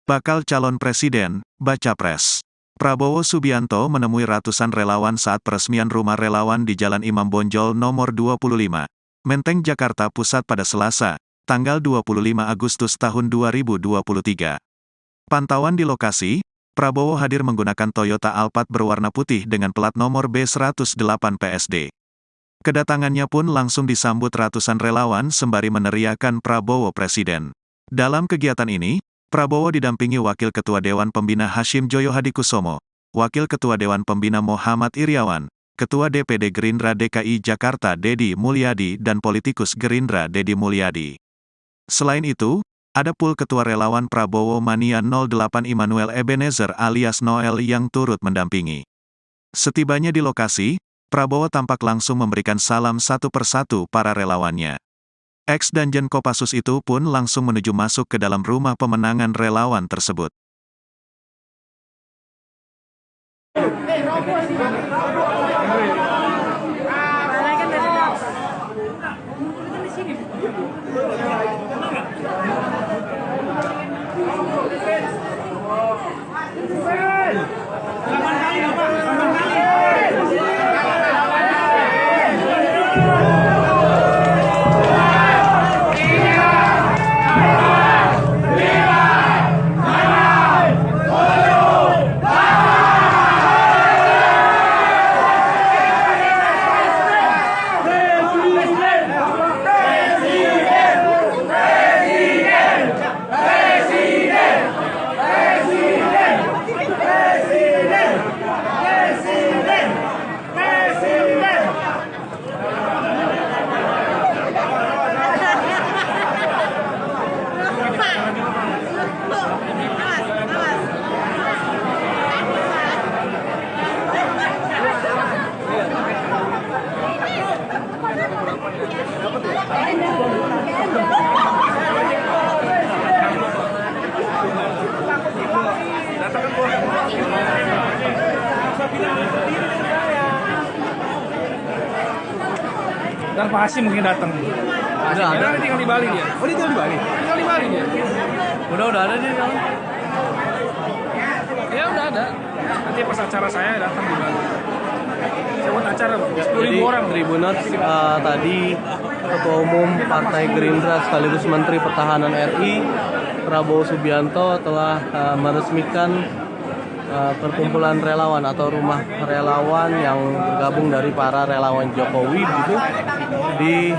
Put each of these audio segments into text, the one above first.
Bakal calon presiden, baca pres. Prabowo Subianto menemui ratusan relawan saat peresmian rumah relawan di Jalan Imam Bonjol nomor 25, Menteng, Jakarta Pusat pada Selasa, tanggal 25 Agustus tahun 2023. Pantauan di lokasi, Prabowo hadir menggunakan Toyota Alphard berwarna putih dengan plat nomor B108 PSD. Kedatangannya pun langsung disambut ratusan relawan sembari meneriakan Prabowo Presiden. Dalam kegiatan ini, Prabowo didampingi Wakil Ketua Dewan Pembina Hashim Joyo Hadikusumo, Wakil Ketua Dewan Pembina Muhammad Iriawan, Ketua DPD Gerindra DKI Jakarta Deddy Mulyadi dan politikus Gerindra Deddy Mulyadi. Selain itu, ada pula Ketua Relawan Prabowo Mania 08 Immanuel Ebenezer alias Noel yang turut mendampingi. Setibanya di lokasi, Prabowo tampak langsung memberikan salam satu persatu para relawannya. Ex-Danjen Kopassus itu pun langsung menuju masuk ke dalam rumah pemenangan relawan tersebut. Dan Pak Hashim mungkin datang. Udah ada. Tinggal di Bali dia. Oh, dia tinggal di Bali? Tinggal di Bali dia. Udah ada dia kan? Ya udah ada. Nanti pas acara saya datang di Bali. Saya buat acara 10.000 orang. Tribuners tadi Ketua Umum Partai Gerindra sekaligus Menteri Pertahanan RI Prabowo Subianto telah meresmikan perkumpulan relawan atau rumah relawan yang tergabung dari para relawan Jokowi gitu di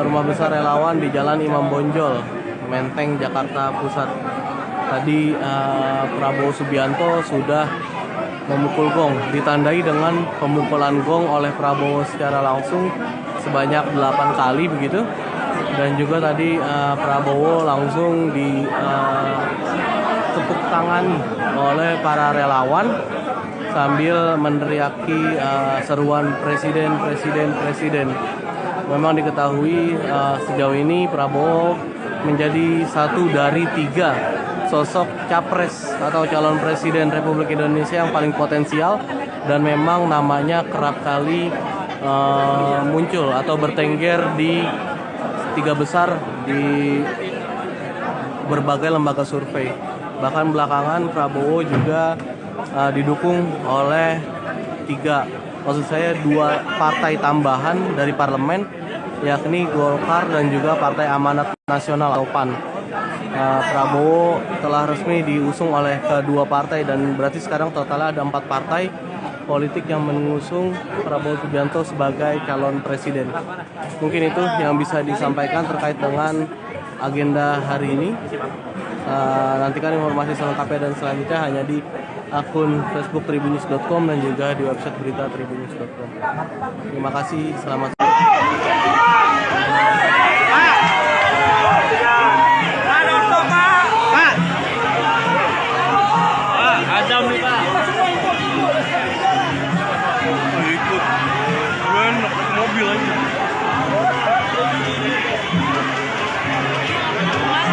rumah besar relawan di Jalan Imam Bonjol, Menteng, Jakarta Pusat. Tadi Prabowo Subianto sudah memukul gong, ditandai dengan pemukulan gong oleh Prabowo secara langsung sebanyak 8 kali begitu. Dan juga tadi Prabowo langsung tepuk tangan oleh para relawan sambil meneriaki seruan presiden. Memang diketahui sejauh ini Prabowo menjadi satu dari 3 sosok capres atau calon presiden Republik Indonesia yang paling potensial dan memang namanya kerap kali muncul atau bertengger di 3 besar di berbagai lembaga survei. Bahkan belakangan Prabowo juga didukung oleh 2 partai tambahan dari parlemen, yakni Golkar dan juga Partai Amanat Nasional atau PAN. Prabowo telah resmi diusung oleh kedua partai dan berarti sekarang totalnya ada 4 partai politik yang mengusung Prabowo Subianto sebagai calon presiden. Mungkin itu yang bisa disampaikan terkait dengan agenda hari ini. Nantikan informasi selengkapnya dan selanjutnya hanya di akun Facebook tribunnews.com dan juga di website berita tribunnews.com. Terima kasih, selamat sore. Adam nih Pak. Ikut, gue mobil aja.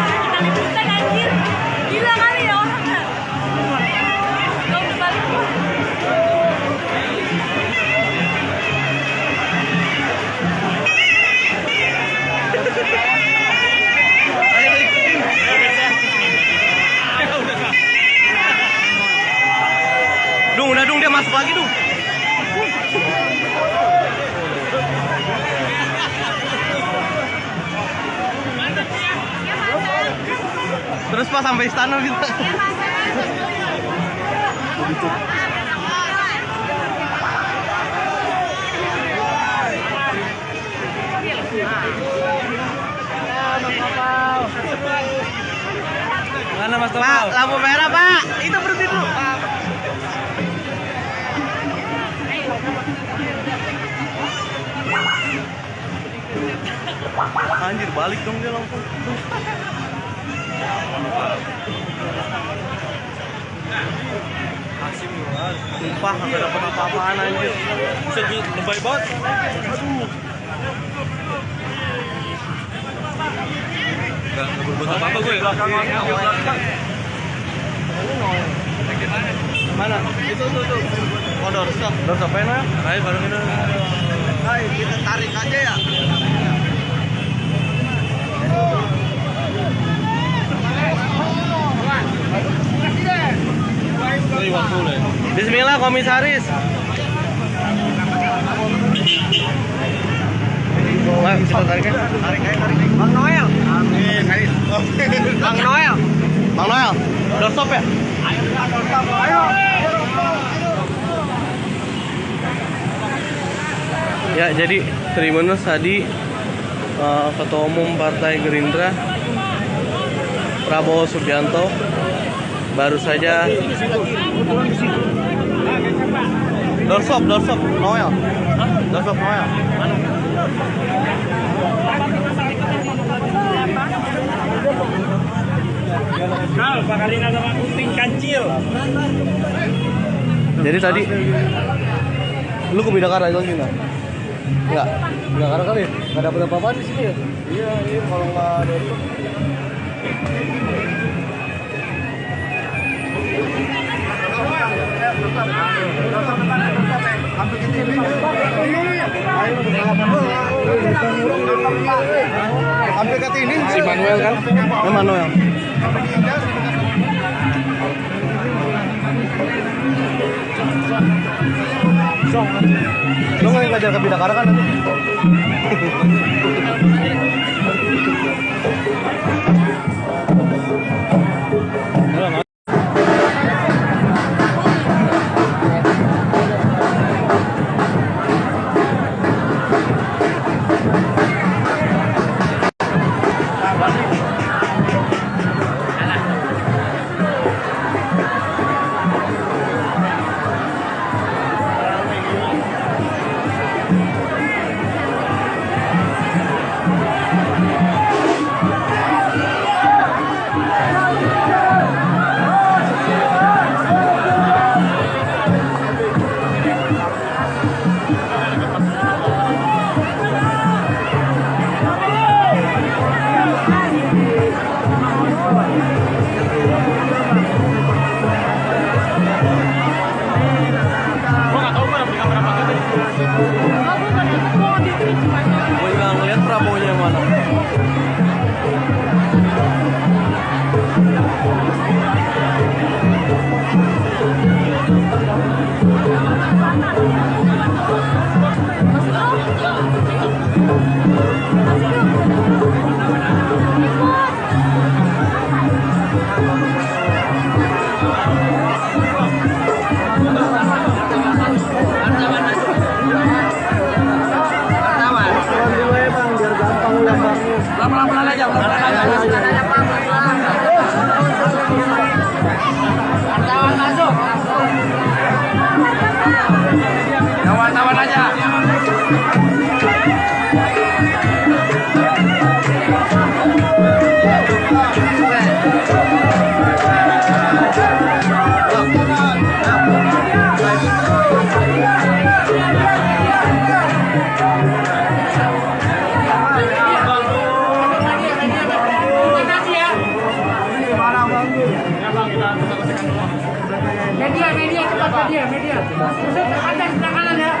Kita liputan anjir. Gila kali ya orangnya. Gak udah balik. masuk lagi tuh. Terus pas sampai istana gitu. Mana Mas Topal? Pak, lampu merah Pak. Itu berhenti dulu. Pak. Anjir, balik dong dia lampu. Sumpah gak dapet apa-apaan anjir. Bisa lebay banget. Aduh. Gak berbuat apa-apa gue. Mana? Itu. Oh, doorstop. Doorstop mana? Ayo bareng ini. Ayo kita tarik aja ya. Bismillah komisaris. Wah, kita tarik ya. Tarik. Bang Noel. Amin. Bang Noel. Bang Noel. Doorstop ya? Ayo. Ya, jadi Tribuners tadi Ketua Umum Partai Gerindra Prabowo Subianto baru saja doorstop Noel. Doorstop Noel. Kal, pakalin sama kuting kancil. Jadi tadi lu ke Bidakara itu gimana? Enggak. Bidakara kali. Enggak dapat apa-apa di sini ya? Iya, kalau enggak ada itu. Sampai ke sini Si Manuel kan? Manuel. Lo nggak ngajar ke Bidakara kan nanti? Gue nggak ngeliat Prabowo-nya mana. Pelan-pelan aja. Wartawan masuk. Wartawan aja. Media cepat media. Terus ada sebelah kanan ya.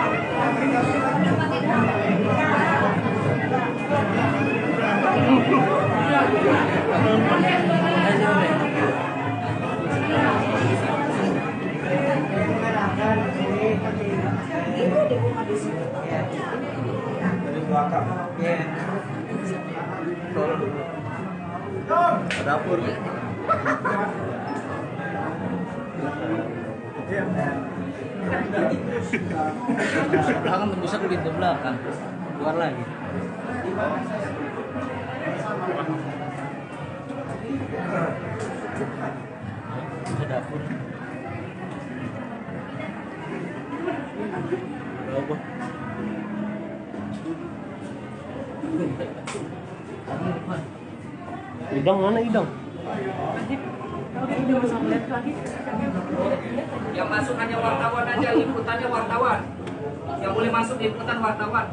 Dapur. Belakang tembusnya ke pintu belakang. Keluar lagi. Bisa dapur. Apa? Idang mana idang? Yang masuk hanya wartawan aja, liputannya wartawan. Yang boleh masuk liputan wartawan.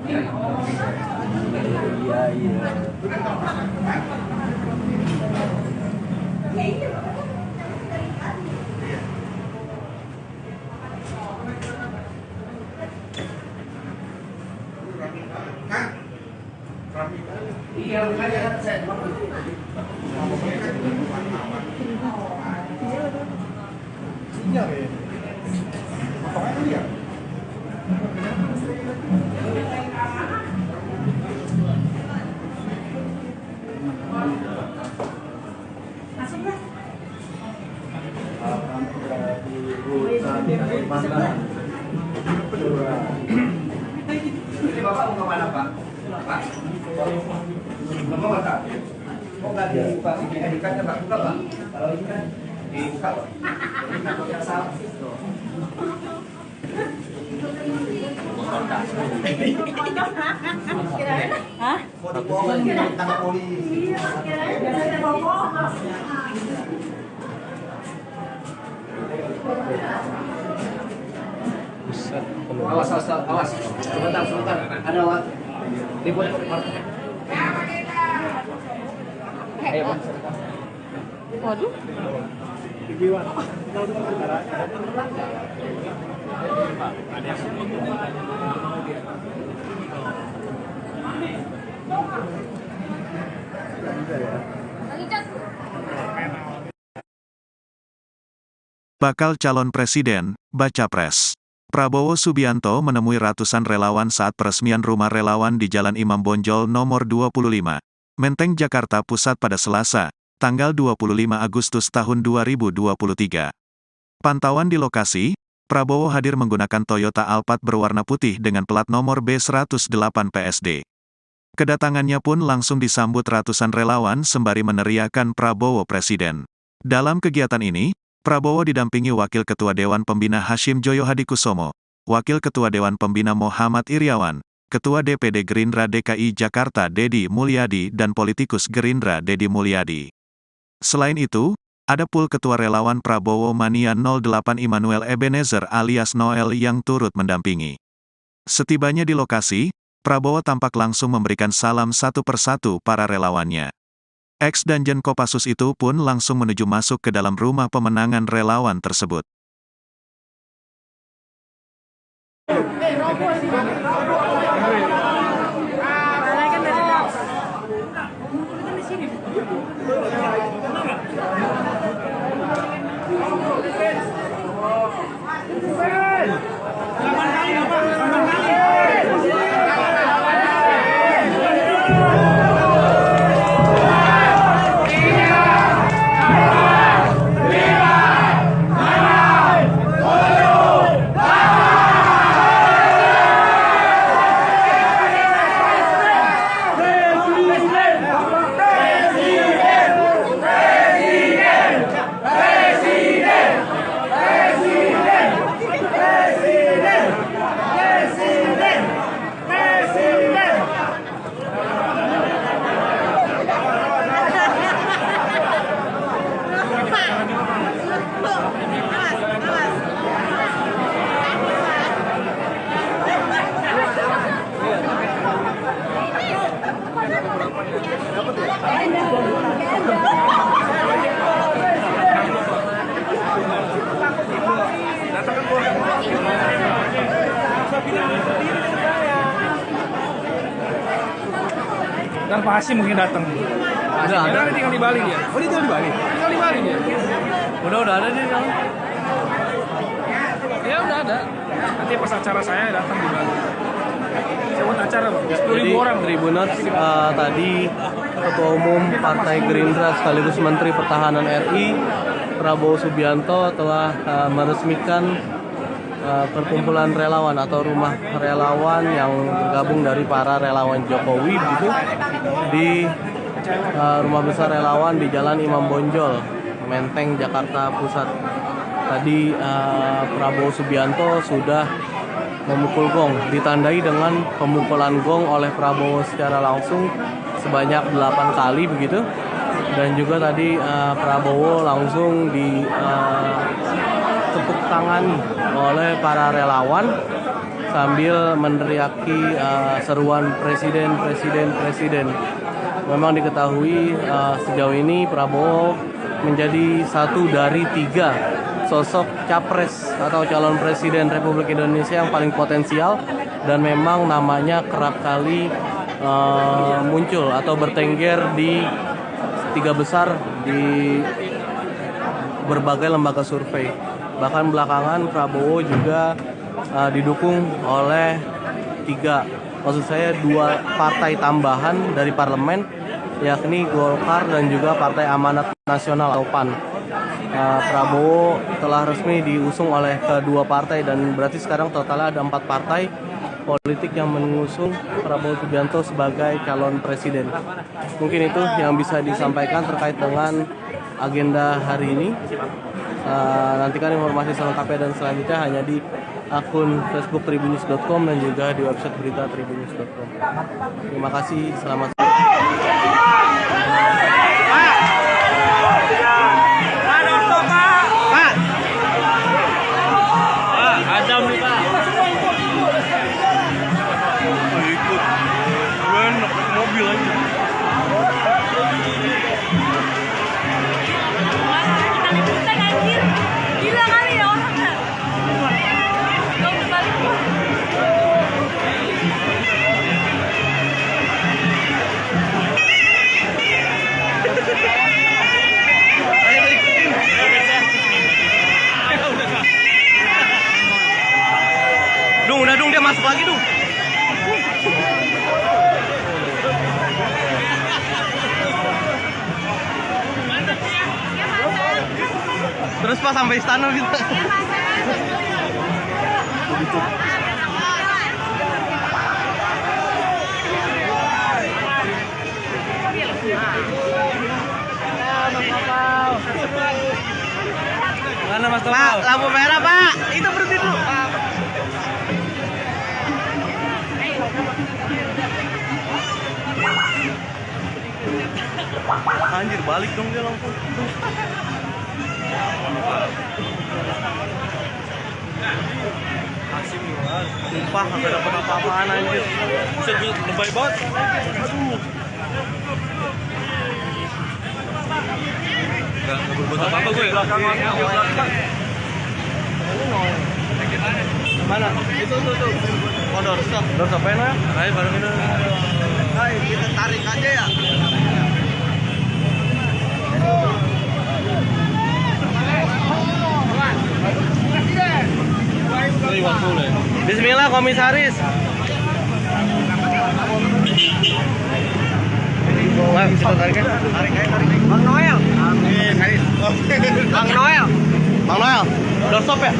Iya. Iya, makanya kan saya Jadi Bapak mau kemana Pak? Pak? Bapak Bapak? Oh nggak dibuka, ini edikatnya nggak buka Pak? Kalau ini kan dibuka Pak. Ini takut yang salah. Hah? Mau dibohong tangkap polisi. Awas. Sebentar. Ada Pak. Ribut. Ayo Pak. Waduh. Bakal calon presiden, baca pres. Prabowo Subianto menemui ratusan relawan saat peresmian rumah relawan di Jalan Imam Bonjol nomor 25, Menteng, Jakarta Pusat pada Selasa, tanggal 25 Agustus tahun 2023. Pantauan di lokasi, Prabowo hadir menggunakan Toyota Alphard berwarna putih dengan plat nomor B108 PSD. Kedatangannya pun langsung disambut ratusan relawan sembari meneriakan Prabowo Presiden. Dalam kegiatan ini, Prabowo didampingi Wakil Ketua Dewan Pembina Hashim Joyo Hadikusumo, Wakil Ketua Dewan Pembina Muhammad Iriawan, Ketua DPD Gerindra DKI Jakarta Deddy Mulyadi dan politikus Gerindra Deddy Mulyadi. Selain itu, ada pul Ketua Relawan Prabowo Mania 08 Immanuel Ebenezer alias Noel yang turut mendampingi. Setibanya di lokasi, Prabowo tampak langsung memberikan salam satu persatu para relawannya. Ex-Danjen Kopassus itu pun langsung menuju masuk ke dalam rumah pemenangan relawan tersebut. Dan Pak Hasim mungkin datang. Udah ada. Dia tinggal di Bali dia. Oh, dia tinggal di Bali? Tinggal di Bali dia. Udah ada di dalam. Ya udah ada. Nanti pas acara saya datang di Bali. Sewa acara Bang, 10.000 Jadi orang. Tribuners, tadi Ketua Umum Partai Gerindra sekaligus Menteri Pertahanan RI Prabowo Subianto telah meresmikan perkumpulan relawan atau rumah relawan yang bergabung dari para relawan Jokowi gitu di rumah besar relawan di Jalan Imam Bonjol, Menteng, Jakarta Pusat. Tadi Prabowo Subianto sudah memukul gong, ditandai dengan pemukulan gong oleh Prabowo secara langsung sebanyak 8 kali begitu. Dan juga tadi Prabowo langsung ditepuk tangan oleh para relawan sambil meneriaki seruan presiden, presiden, presiden. Memang diketahui sejauh ini Prabowo menjadi satu dari 3 sosok capres atau calon presiden Republik Indonesia yang paling potensial, dan memang namanya kerap kali muncul atau bertengger di 3 besar di berbagai lembaga survei. Bahkan belakangan Prabowo juga didukung oleh 2 partai tambahan dari parlemen, yakni Golkar dan juga Partai Amanat Nasional atau PAN. Prabowo telah resmi diusung oleh kedua partai, dan berarti sekarang totalnya ada 4 partai politik yang mengusung Prabowo Subianto sebagai calon presiden. Mungkin itu yang bisa disampaikan terkait dengan agenda hari ini. Nantikan informasi selengkapnya dan selanjutnya hanya di akun Facebook tribunnews.com dan juga di website berita tribunnews.com. Terima kasih, selamat sore. Adam nih Pak. Ikut. Gue enak naik mobil aja. Kita liputan anjir. Gila kali ya orangnya. Gak udah balik. Udah dia masuk lagi dong. Terus pas sampai istana gitu. Mana Mas Topal? Pak, lampu merah Pak. Itu berhenti dulu. Anjir, balik dong dia langsung. Asik nih, sumpah gak dapet apa-apaan anjir. Bisa lebay banget. Aduh. Gak berbuat apa-apa gue. Mana? Itu. Oh, doorstop. Doorstop enak. Ayo bareng ini. Hai, kita tarik aja ya. Bismillah komisaris. Ayo kita tarik. Bang Noel. Amin. Bang Noel. Doorstop ya?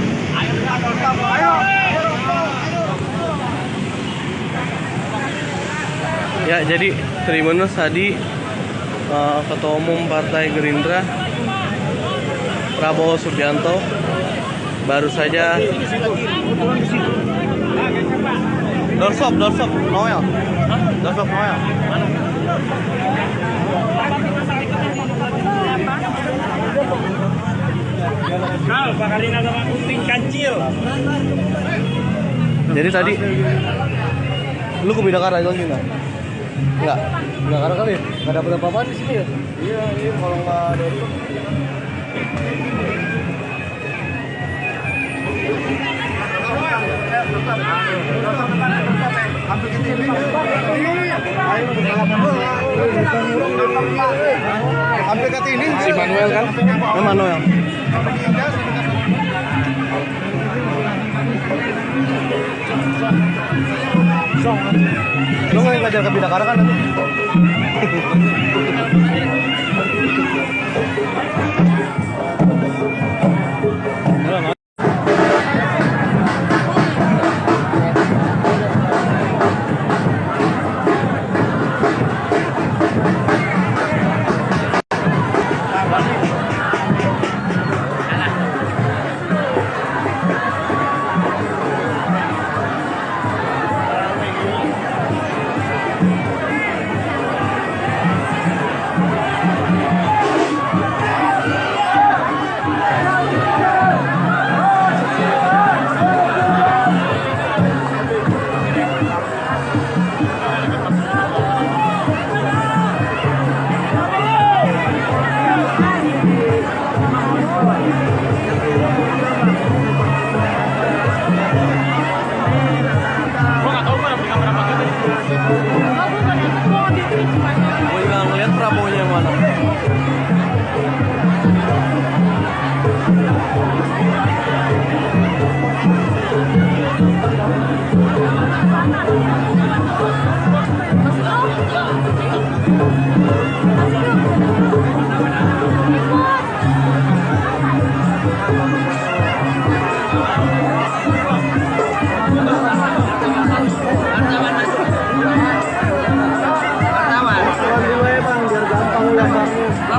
Ayo. Ya, jadi Tribunnews tadi Ketua Umum Partai Gerindra Prabowo Subianto baru saja doorstop Noel. Doorstop Noel. Mana? Kal, bakalin na sama kunting kancil. Jadi tadi lu ke Bidakara lagi enggak? Enggak. Bidakara kali ya? Enggak dapat apa-apa di sini ya? Iya, kalau enggak ada itu. Sampai ke sini Si Manuel kan? Manuel. Lu nggak ngajar ke Bidakara kan nanti? Gue juga ngeliat Prabowo yang mana.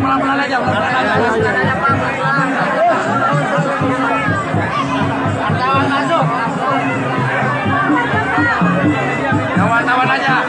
Pelan-pelan aja, wartawan masuk. Wartawan aja.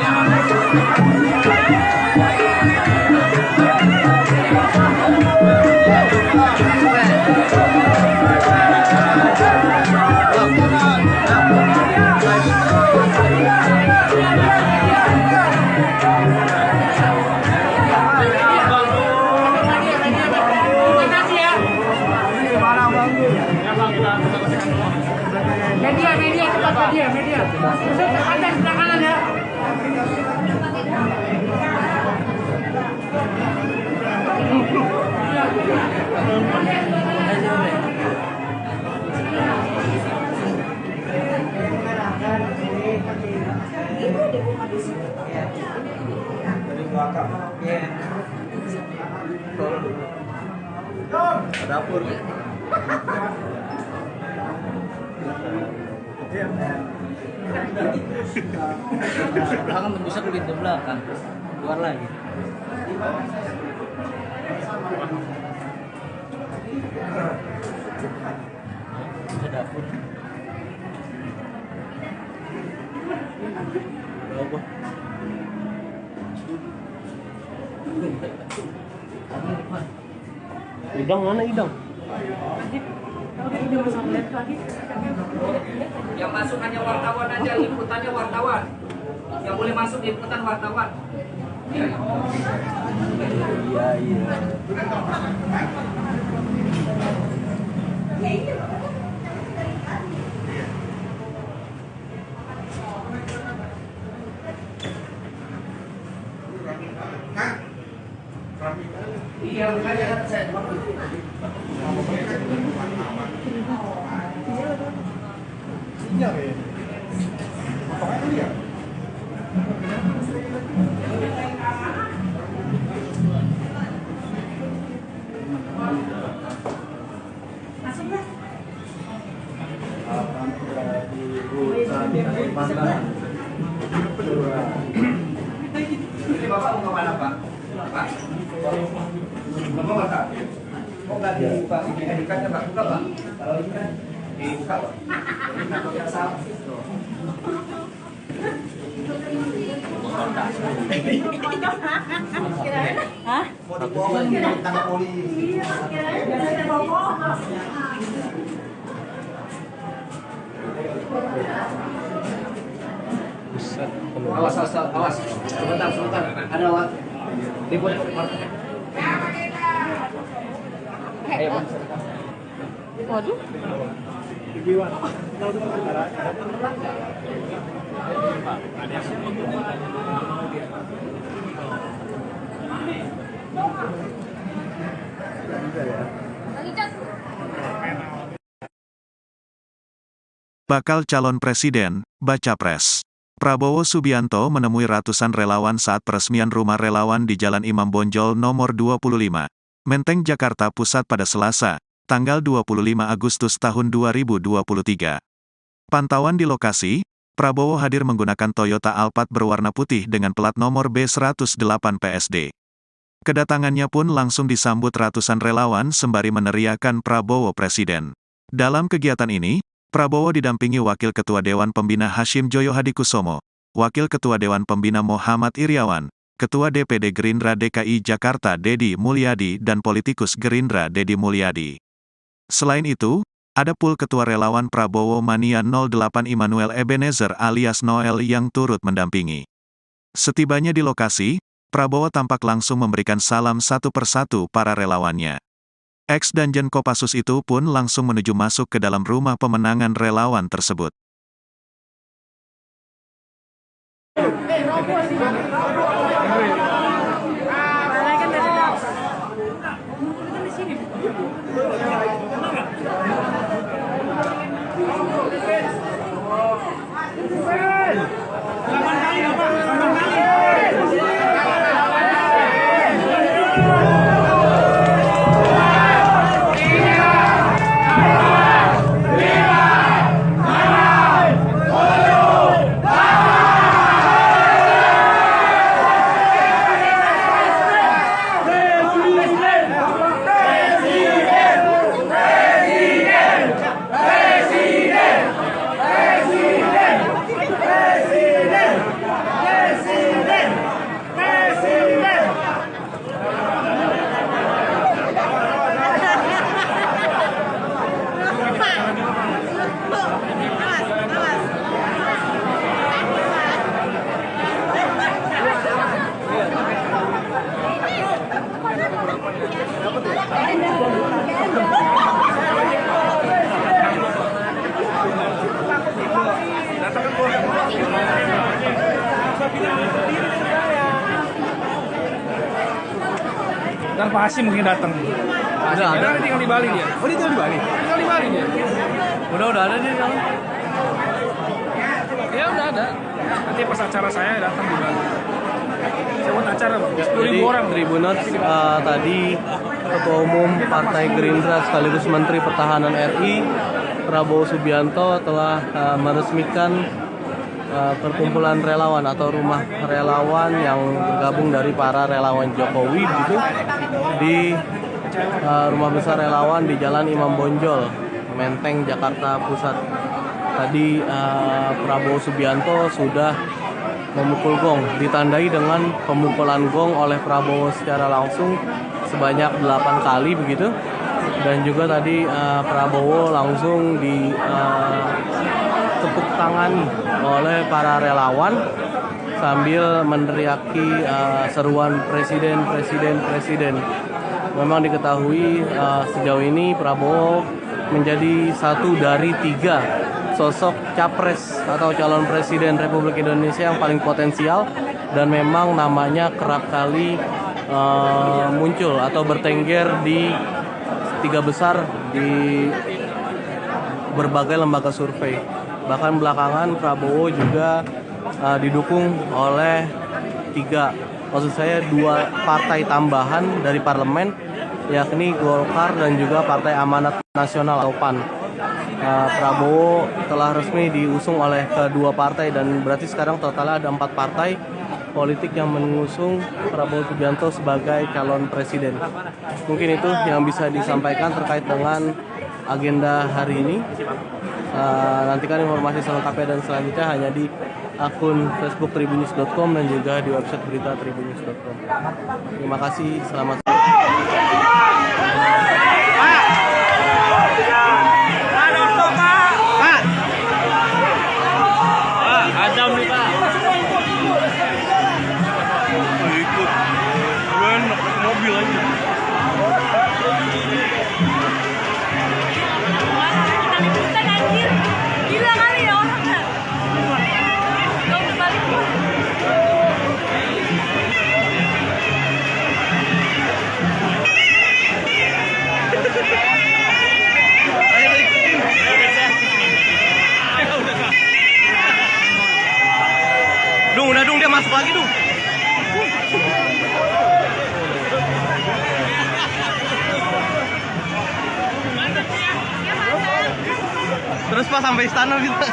Media cepat media. Terus ada sebelah kanan ya. Dapur. Belakang bisa ke pintu belakang. Keluar lagi. Ke dapur. Berapa? Idang mana idang? Yang masuk hanya wartawan aja, liputannya wartawan. Yang boleh masuk liputan wartawan. Iya. Iya, makanya kan saya. Ini Bapak mau kemana Pak? Pak? Bapak mau tak? Oh nggak dibuka, ini edikatnya Pak, buka Pak. Kalau ini kan dibuka Pak. Ini kan yang sama. Hah? Mau dibohong, ditangkap polisi. Awas. Sebentar. Ada Wak. Liput. Ayo, Pak. Waduh. Bakal calon presiden, baca pres. Prabowo Subianto menemui ratusan relawan saat peresmian rumah relawan di Jalan Imam Bonjol nomor 25, Menteng, Jakarta Pusat pada Selasa, tanggal 25 Agustus tahun 2023. Pantauan di lokasi, Prabowo hadir menggunakan Toyota Alphard berwarna putih dengan plat nomor B108 PSD. Kedatangannya pun langsung disambut ratusan relawan sembari meneriakan Prabowo Presiden. Dalam kegiatan ini, Prabowo didampingi Wakil Ketua Dewan Pembina Hashim Joyo Hadikusumo, Wakil Ketua Dewan Pembina Muhammad Iriawan, Ketua DPD Gerindra DKI Jakarta Deddy Mulyadi dan politikus Gerindra Deddy Mulyadi. Selain itu, ada pula Ketua Relawan Prabowo Mania 08 Immanuel Ebenezer alias Noel yang turut mendampingi. Setibanya di lokasi, Prabowo tampak langsung memberikan salam satu persatu para relawannya. Ex-Danjen Kopassus itu pun langsung menuju masuk ke dalam rumah pemenangan relawan tersebut. Dan Pak Hashim mungkin datang. Udah ada. Dia tinggal di Bali dia. Oh, dia tinggal di Bali? Tinggal di Bali dia. Udah ada dia dalam. Ya udah ada. Nanti pas acara saya datang di Bali. Saya buat acara 10.000 orang. Tribuners tadi Ketua Umum Partai Gerindra sekaligus Menteri Pertahanan RI Prabowo Subianto telah meresmikan perkumpulan relawan atau rumah relawan yang tergabung dari para relawan Jokowi gitu di rumah besar relawan di Jalan Imam Bonjol, Menteng, Jakarta Pusat. Tadi Prabowo Subianto sudah memukul gong, ditandai dengan pemukulan gong oleh Prabowo secara langsung sebanyak 8 kali begitu. Dan juga tadi Prabowo langsung tepuk tangani oleh para relawan sambil meneriaki seruan presiden. Memang diketahui sejauh ini Prabowo menjadi satu dari 3 sosok capres atau calon presiden Republik Indonesia yang paling potensial dan memang namanya kerap kali muncul atau bertengger di 3 besar di berbagai lembaga survei. Bahkan belakangan Prabowo juga didukung oleh 2 partai tambahan dari parlemen, yakni Golkar dan juga Partai Amanat Nasional atau PAN. Prabowo telah resmi diusung oleh kedua partai dan berarti sekarang totalnya ada 4 partai politik yang mengusung Prabowo Subianto sebagai calon presiden. Mungkin itu yang bisa disampaikan terkait dengan agenda hari ini. Nantikan informasi selengkapnya dan selanjutnya hanya di akun Facebook tribunnews.com dan juga di website berita tribunnews.com. Terima kasih, selamat sore. Adam nih Pak. Ikut. Gue naik mobil aja. Kita liputan anjir. Gila kali ya orang nggak? Gak usah balik pun. Pak sampai istana bisa.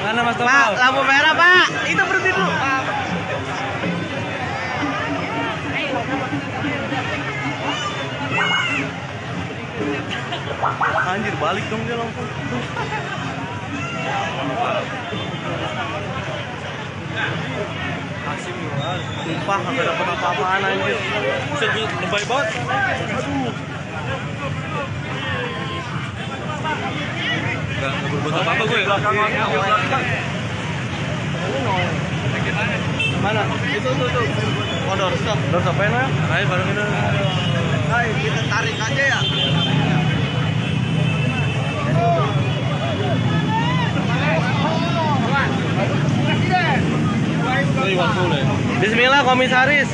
Mana Mas Topal? Pak, lampu merah Pak. Itu berhenti dulu. Anjir, balik dong dia lampu. Asim juga. Sumpah nggak dapet apa-apaan anjir. Bisa lebay banget. Aduh. Enggak berbuat apa-apa gue. Mana? Itu. Oh, doorstop apa ya? Ayo bareng ini. Hai, kita tarik aja ya. Bismillah komisaris.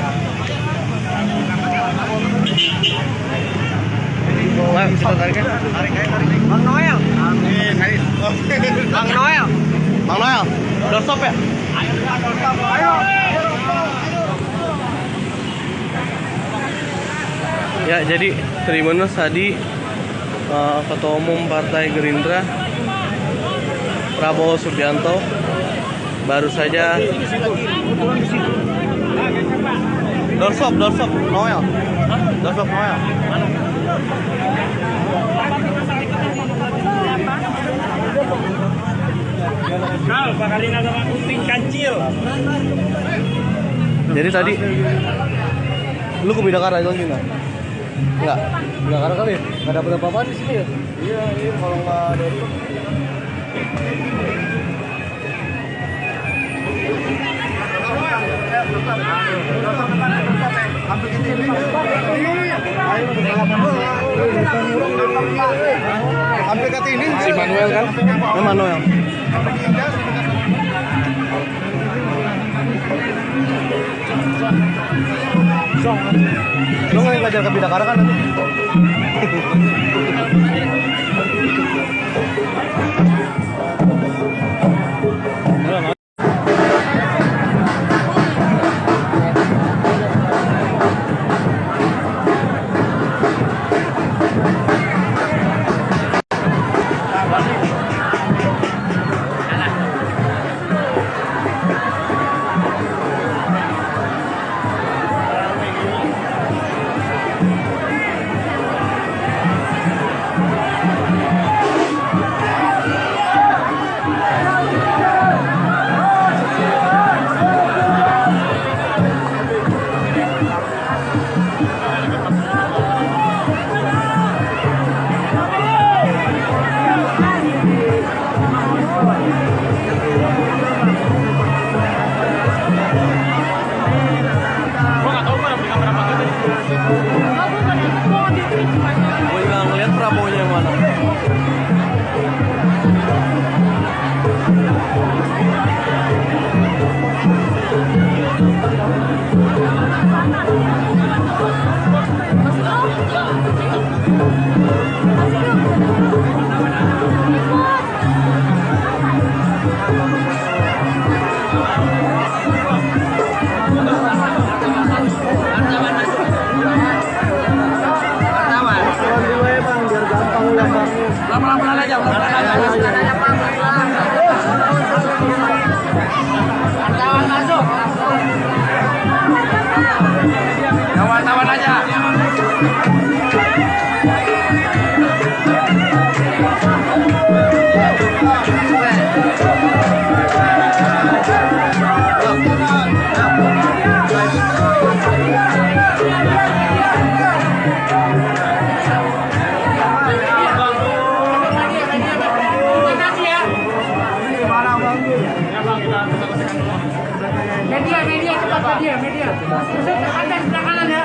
Nah, kita tarik ya. Tarik. Bang Noel. Amin. Bang Noel. Bang Noel. Doorstop ya? Ayo. Ya, jadi Tribuners tadi Ketua Umum Partai Gerindra Prabowo Subianto baru saja doorstop Noel. Doorstop Noel. Kal, pakalin ada kuting kancil. Jadi tadi lu ke Bidakara itu gimana? Enggak. Bidakara kali. Enggak dapat apa-apa di sini ya? Iya, kalau enggak ada itu. Sampai ke sini Si Manuel kan? Manuel. Lo nggak belajar ke Bidakara kan nanti? Gue nggak ngeliat Prabowo-nya yang mana. Pelan-pelan aja. Wartawan masuk. Wartawan aja. Media cepat media. Terus ada sebelah kanan ya.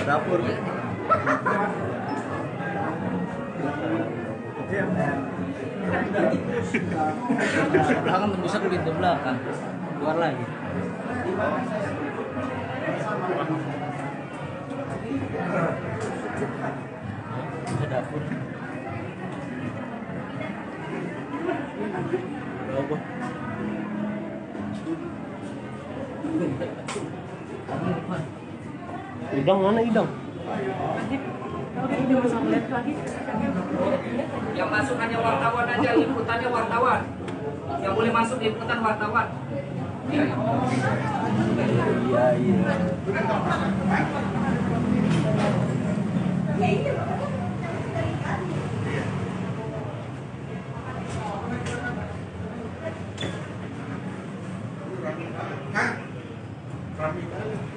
Dapur. Belakang tembusnya ke pintu belakang. Keluar lagi. Bisa dapur. Berapa? Idang mana idang? Yang masuk hanya wartawan aja, liputannya wartawan. Yang boleh masuk liputan wartawan. Iya.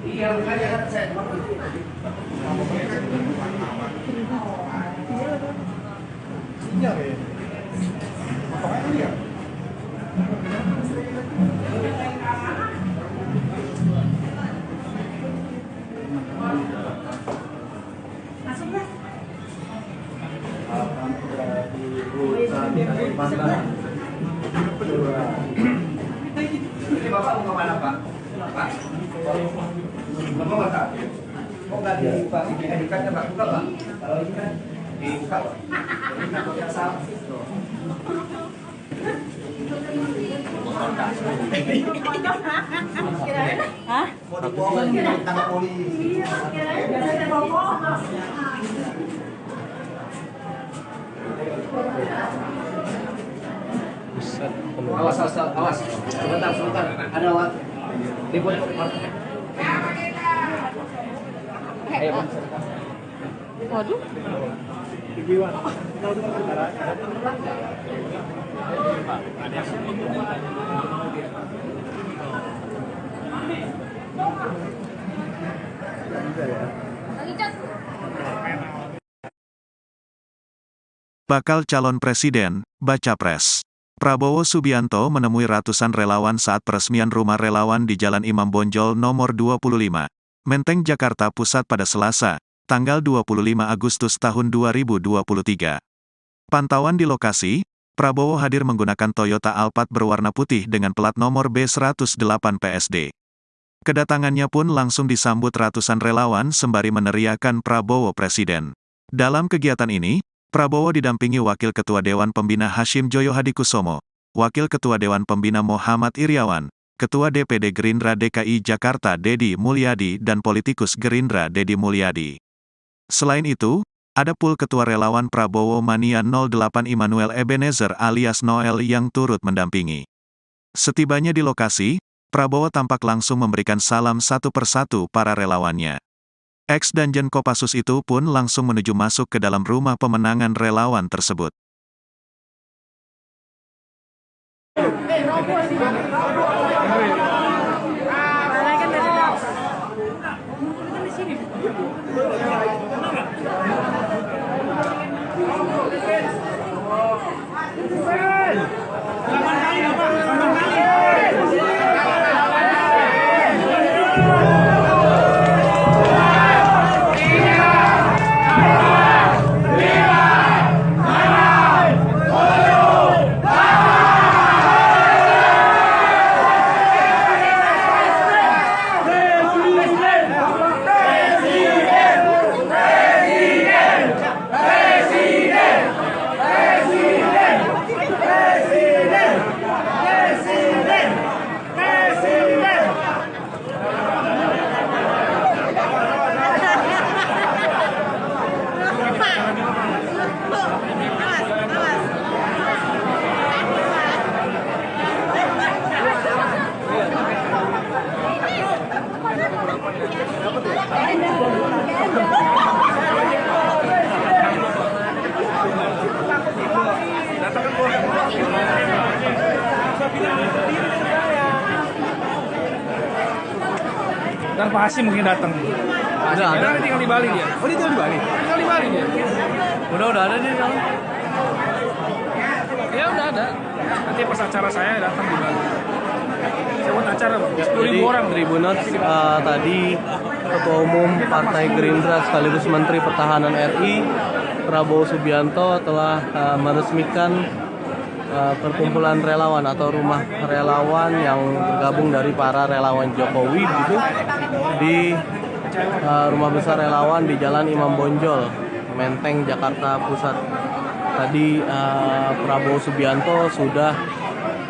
Iya, makanya kan saya Ini Bapak mau kemana Pak? Pak? Bapak mau tak? Oh nggak di Pak, ini ID card-nya Pak, buka Pak. Kalau ini kan dibuka Pak. Ini takut yang salah. Hah? Mau dibohong ditangkap polisi. Awas, awas, awas. Sebentar, sebentar. Ada Pak. Ribut. Ayo Pak. Waduh. Bakal calon presiden, baca pres. Prabowo Subianto menemui ratusan relawan saat peresmian rumah relawan di Jalan Imam Bonjol nomor 25, Menteng, Jakarta Pusat pada Selasa, tanggal 25 Agustus tahun 2023. Pantauan di lokasi, Prabowo hadir menggunakan Toyota Alphard berwarna putih dengan plat nomor B108 PSD. Kedatangannya pun langsung disambut ratusan relawan sembari meneriakan Prabowo Presiden. Dalam kegiatan ini, Prabowo didampingi Wakil Ketua Dewan Pembina Hashim Joyo Hadikusumo, Wakil Ketua Dewan Pembina Muhammad Iriawan, Ketua DPD Gerindra DKI Jakarta Deddy Mulyadi dan politikus Gerindra Deddy Mulyadi. Selain itu, ada pul Ketua Relawan Prabowo Mania 08 Immanuel Ebenezer alias Noel yang turut mendampingi. Setibanya di lokasi, Prabowo tampak langsung memberikan salam satu persatu para relawannya. Ex-Danjen Kopassus itu pun langsung menuju masuk ke dalam rumah pemenangan relawan tersebut. Dan Pak Hasim mungkin datang. Udah ada. Dia tinggal di Bali dia. Oh, dia tinggal di Bali? Tinggal di Bali dia. Udah ada di dalam. Ya udah ada. Nanti pas acara saya datang di Bali. Buat acara Bang, 10.000 Jadi orang. Tribuners, tadi Ketua Umum Partai Gerindra sekaligus Menteri Pertahanan RI Prabowo Subianto telah meresmikan perkumpulan relawan atau rumah relawan yang bergabung dari para relawan Jokowi gitu di rumah besar relawan di Jalan Imam Bonjol, Menteng, Jakarta Pusat. Tadi Prabowo Subianto sudah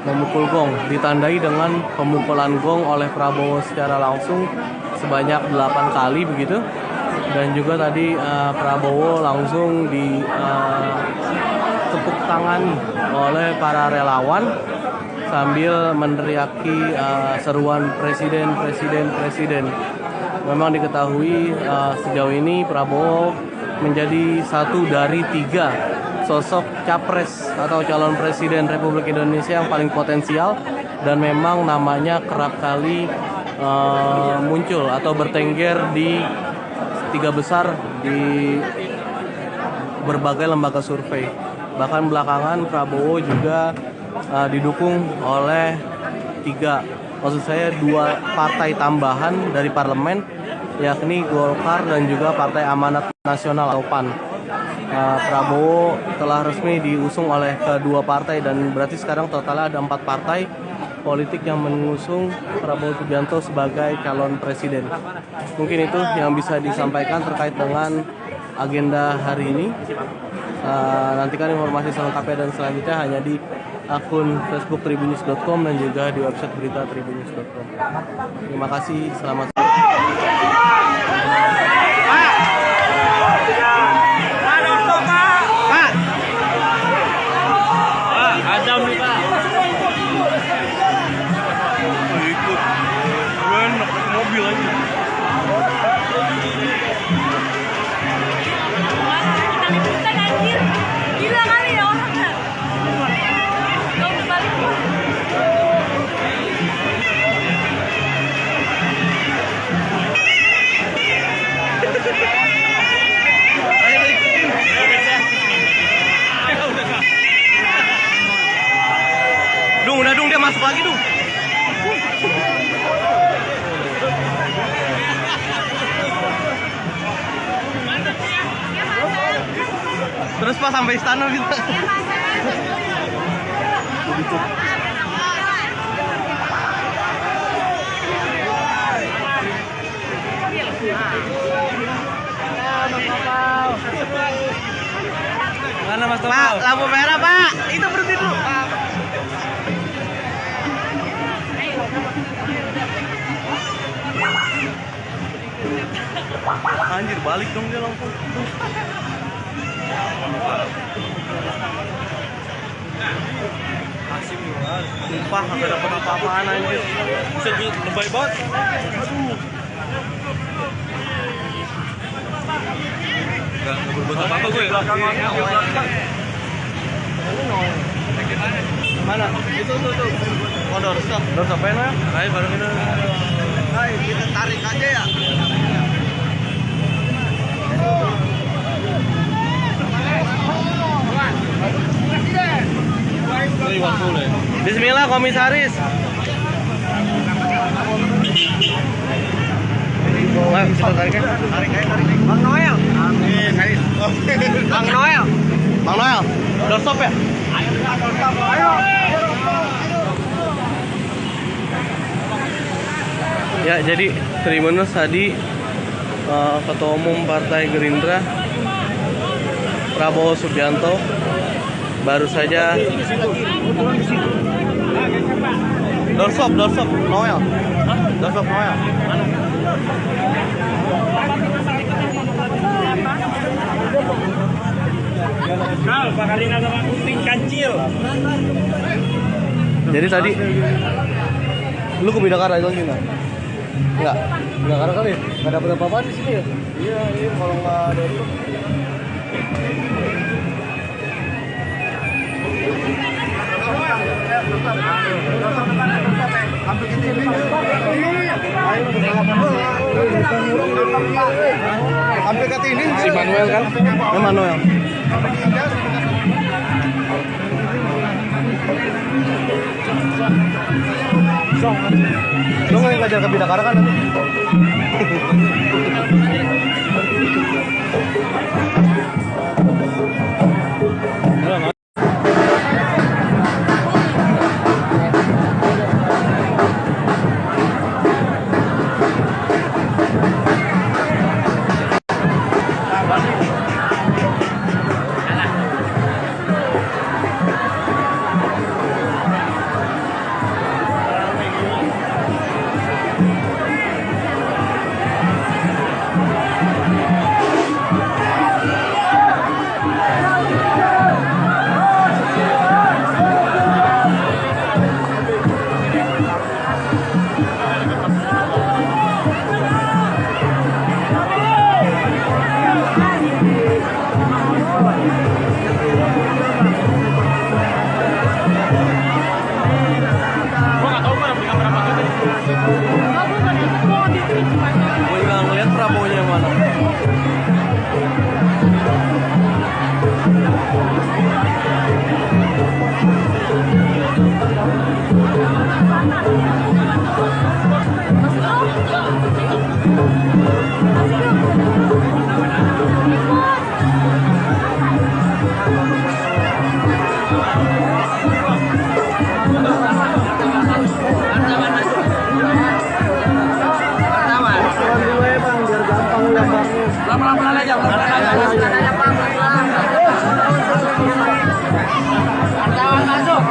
memukul gong, ditandai dengan pemukulan gong oleh Prabowo secara langsung sebanyak 8 kali begitu. Dan juga tadi Prabowo langsung ditepuk tangan oleh para relawan sambil meneriaki seruan presiden, presiden, presiden. Memang diketahui sejauh ini Prabowo menjadi satu dari 3 sosok capres atau calon presiden Republik Indonesia yang paling potensial, dan memang namanya kerap kali muncul atau bertengger di 3 besar di berbagai lembaga survei. Bahkan belakangan Prabowo juga didukung oleh 2 partai tambahan dari parlemen, yakni Golkar dan juga Partai Amanat Nasional atau PAN. Prabowo telah resmi diusung oleh kedua partai, dan berarti sekarang totalnya ada 4 partai politik yang mengusung Prabowo Subianto sebagai calon presiden. Mungkin itu yang bisa disampaikan terkait dengan agenda hari ini. Nantikan informasi selengkapnya dan selanjutnya hanya di akun Facebook tribunnews.com dan juga di website berita tribunnews.com. Terima kasih, selamat sore. Adam nih Pak. Ikut. Gue enak pakai mobil aja. Kita liputan anjir. Gila kali ya orangnya. Gak udah balik. Udah dia masuk lagi dong. Terus pas sampai istana gitu. Mana Mas Topal? Pak, lampu merah Pak. Itu berhenti dulu. Anjir, balik dong dia langsung. Asik banget. Sumpah kagak dapet apa-apaan anjir. Bisa lebay banget. Aduh. Enggak berbuat apa-apa gue. Mana? Itu. Oh, doorstop. Doorstop enak. Ayo bareng ini. Hai, kita tarik aja ya. Bismillah komisaris. Ayo kita tarik ya. Tarik. Bang Noel. Amin. Bang Noel. Doorstop ya? Ayo. Ya, jadi Tribunnews tadi Ketua Umum Partai Gerindra Prabowo Subianto baru saja doorstop Noel. Doorstop Noel. Kal, pakalin na sama kuting kancil. Jadi tadi lu ke Bidakara itu gimana? Enggak. Bidakara kali ya? Enggak dapat apa-apa di sini ya? Iya, kalau enggak ada itu. Sampai ke sini Si Manuel kan? Manuel. Lu nggak ngajar ke Bidakara kan nanti? Gue juga ngeliat Prabowo-nya yang mana. Pelan-pelan aja, masuk.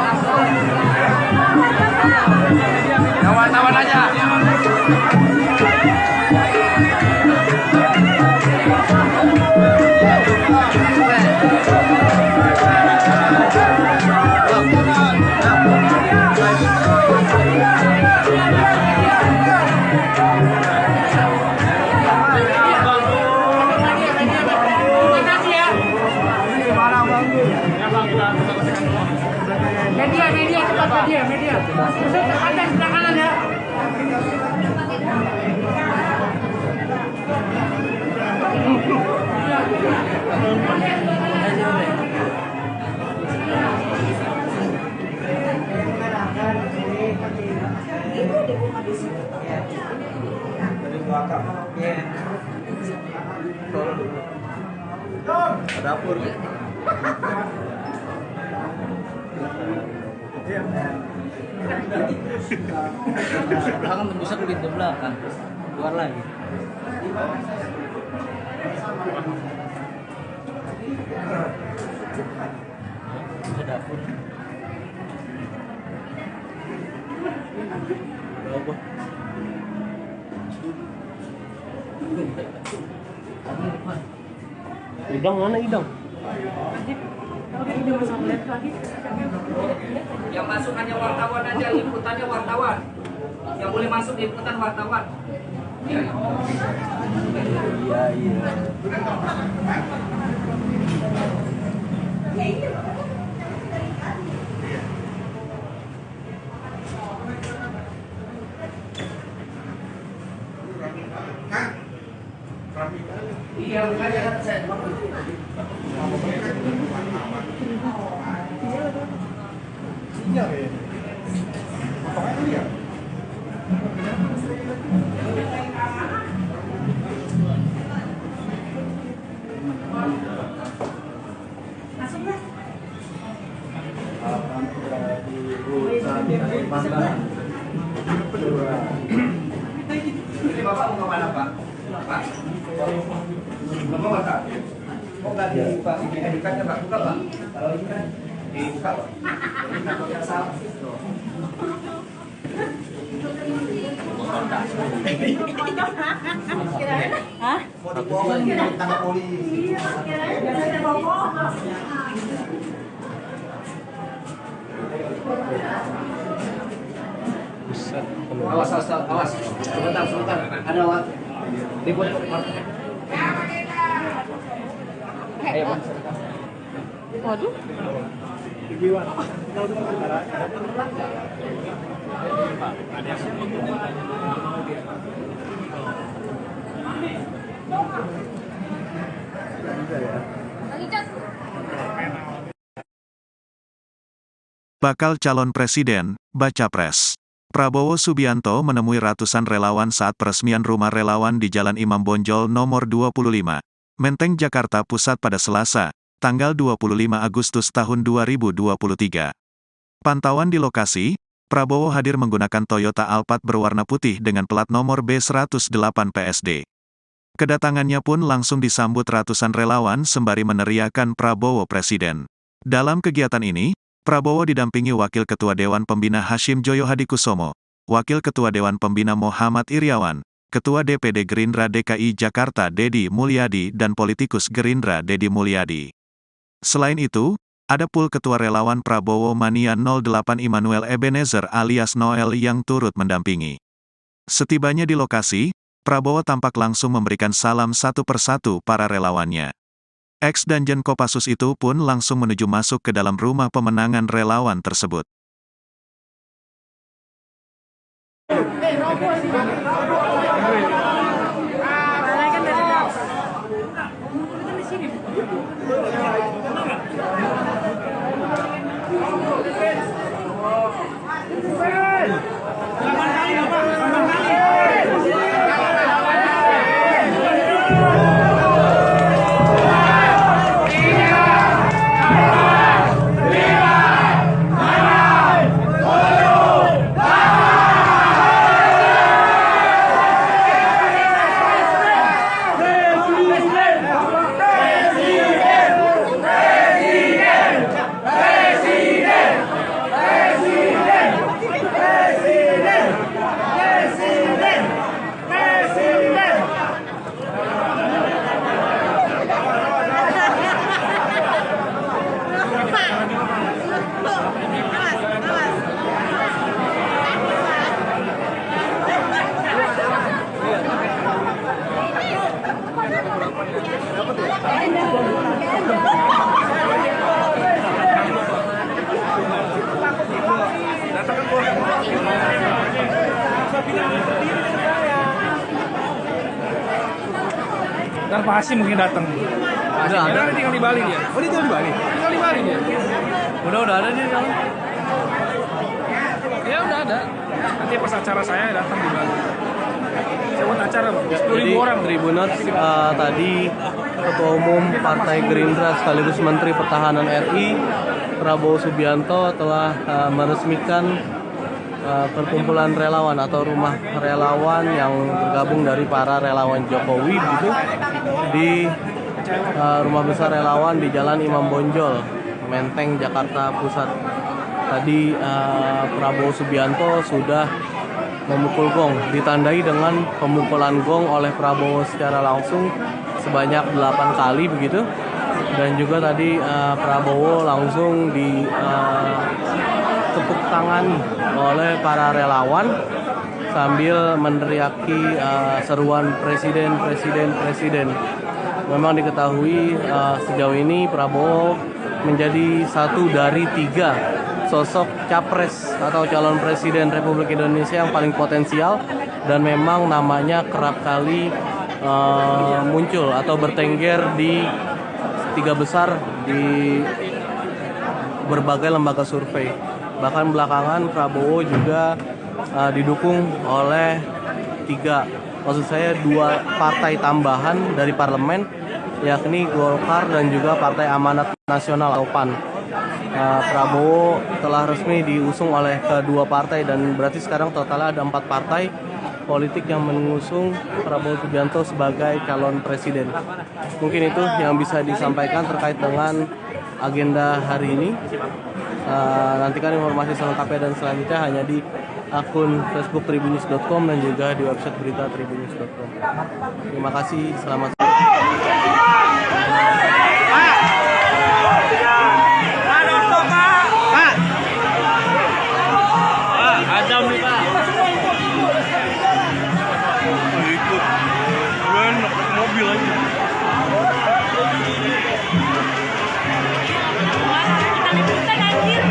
Kawan-kawan aja. Media cepat media. Masuk ke atas sebelah kanan ya. Dapur. Belakang tembusnya ke pintu belakang. Keluar lagi. Ke dapur. Berapa? Idang mana Idang? Yang masuk hanya wartawan aja, liputannya wartawan. Yang boleh masuk liputan wartawan. Iya. Iya, makanya kan saya Jadi Bapak mau kemana Pak? Pak? Bapak masak? Kok nggak dibuka ini edikatnya Pak? Buka Pak? Kalau ini kan dibuka Pak. Ini takut yang salah. Hah? Mau dibohong tangkap polisi. awas. Sebentar. Ada Wak. Ribut. Ayo, Pak. Waduh. Bakal calon presiden, baca pres. Prabowo Subianto menemui ratusan relawan saat peresmian rumah relawan di Jalan Imam Bonjol nomor 25, Menteng, Jakarta Pusat pada Selasa, tanggal 25 Agustus tahun 2023. Pantauan di lokasi, Prabowo hadir menggunakan Toyota Alphard berwarna putih dengan plat nomor B108 PSD. Kedatangannya pun langsung disambut ratusan relawan sembari meneriakan Prabowo Presiden. Dalam kegiatan ini, Prabowo didampingi Wakil Ketua Dewan Pembina Hashim Joyo Hadikusumo, Wakil Ketua Dewan Pembina Muhammad Iriawan, Ketua DPD Gerindra DKI Jakarta Deddy Mulyadi dan politikus Gerindra Deddy Mulyadi. Selain itu, ada pula Ketua Relawan Prabowo Mania 08 Immanuel Ebenezer alias Noel yang turut mendampingi. Setibanya di lokasi, Prabowo tampak langsung memberikan salam satu persatu para relawannya. Ex-Danjen Kopassus itu pun langsung menuju masuk ke dalam rumah pemenangan relawan tersebut. Dan Pak Hashim mungkin datang. Udah ada. Dia tinggal di Bali dia. Oh, dia tinggal di Bali? Tinggal di Bali dia. Udah ada dia kan? Ya udah ada. Nanti pas acara saya datang di Bali. Saya buat acara 10.000 Jadi orang. Tribuners tadi Ketua Umum Partai Gerindra sekaligus Menteri Pertahanan RI Prabowo Subianto telah meresmikan perkumpulan relawan atau rumah relawan yang tergabung dari para relawan Jokowi gitu di rumah besar relawan di Jalan Imam Bonjol, Menteng, Jakarta Pusat. Tadi Prabowo Subianto sudah memukul gong, ditandai dengan pemukulan gong oleh Prabowo secara langsung sebanyak 8 kali begitu. Dan juga tadi Prabowo langsung tepuk tangan oleh para relawan sambil meneriaki seruan presiden. Memang diketahui sejauh ini Prabowo menjadi satu dari 3 sosok capres atau calon presiden Republik Indonesia yang paling potensial dan memang namanya kerap kali muncul atau bertengger di 3 besar di berbagai lembaga survei. Bahkan belakangan Prabowo juga didukung oleh 2 partai tambahan dari parlemen, yakni Golkar dan juga Partai Amanat Nasional atau PAN. Prabowo telah resmi diusung oleh kedua partai dan berarti sekarang totalnya ada 4 partai politik yang mengusung Prabowo Subianto sebagai calon presiden. Mungkin itu yang bisa disampaikan terkait dengan agenda hari ini. Nantikan informasi selengkapnya dan selanjutnya hanya di akun Facebook tribunnews.com dan juga di website berita tribunnews.com. Terima kasih, selamat sore. Adam nih Pak. Ikut. Gue enak mobil aja. Kita liputan anjir.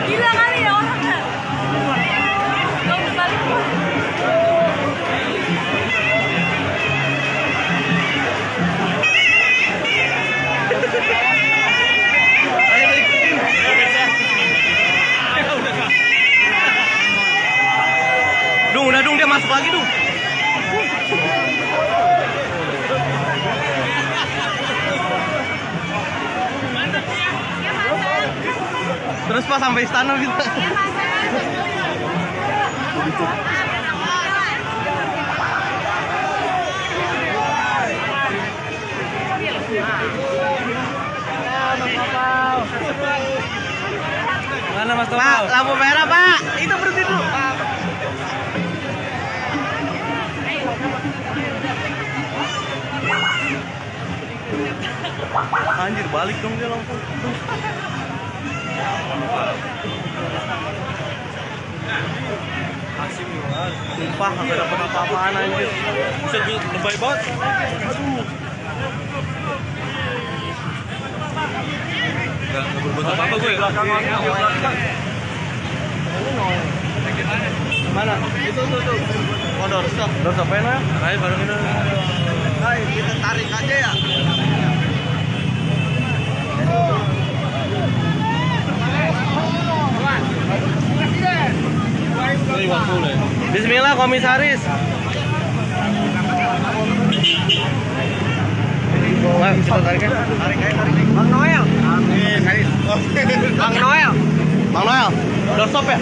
Gila kali ya orangnya. Gak udah balik. Pak sampai istana kita. Mana Mas Topal? Pak, lampu merah Pak. Itu berhenti dulu. Anjir, balik dong dia langsung. Asim banget. Sumpah nggak dapet apa-apaan anjir. Buset, lebay banget. Aduh. Enggak berbuat apa-apa gue. Mana? Itu. Oh, doorstop ya? Ayo bareng ini. Hai, kita tarik aja ya. Bismillah komisaris. Ayo kita tarik ya. Tarik. Bang Noel. Bang Noel. Bang Noel. Doorstop ya?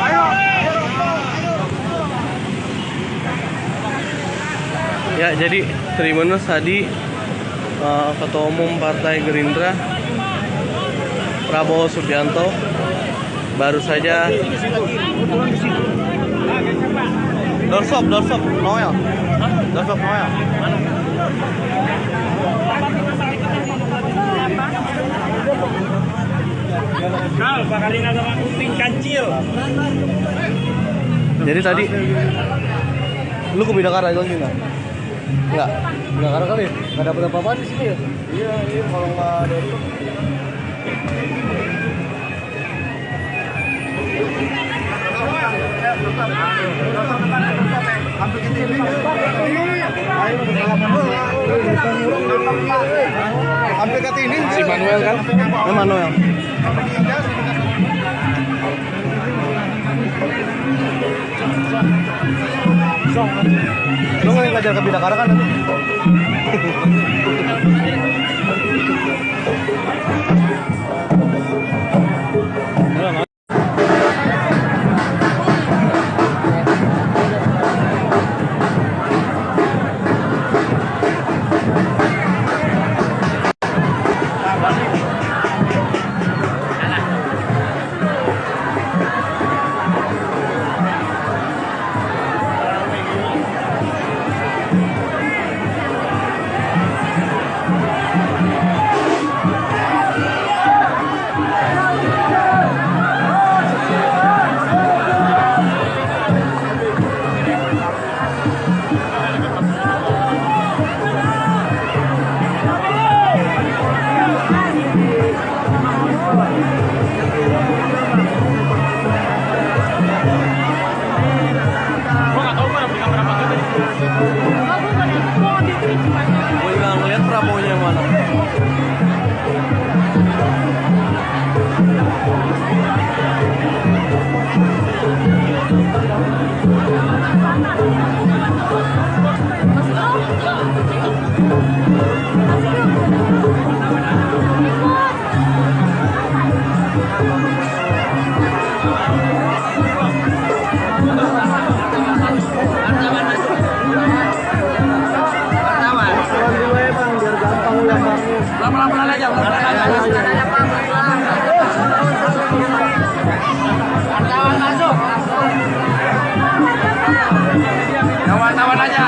Ayo. Ya, jadi Tribuners tadi Ketua Umum Partai Gerindra Prabowo Subianto baru saja doorstop Noel. Doorstop Noel. Kal, bakalin ada kuting kancil. Jadi tadi lu ke Bidakara itu enggak? Enggak. Bidakara kali. Enggak dapat apa-apa di sini ya? Iya, kalau enggak ada itu. Sampai ke sini Si Manuel kan? Manuel. Lu nggak ngajar ke Bidakara kan nanti? Gue juga ngeliat Prabowo-nya yang mana. Pelan-pelan aja. Wartawan masuk. Wartawan aja.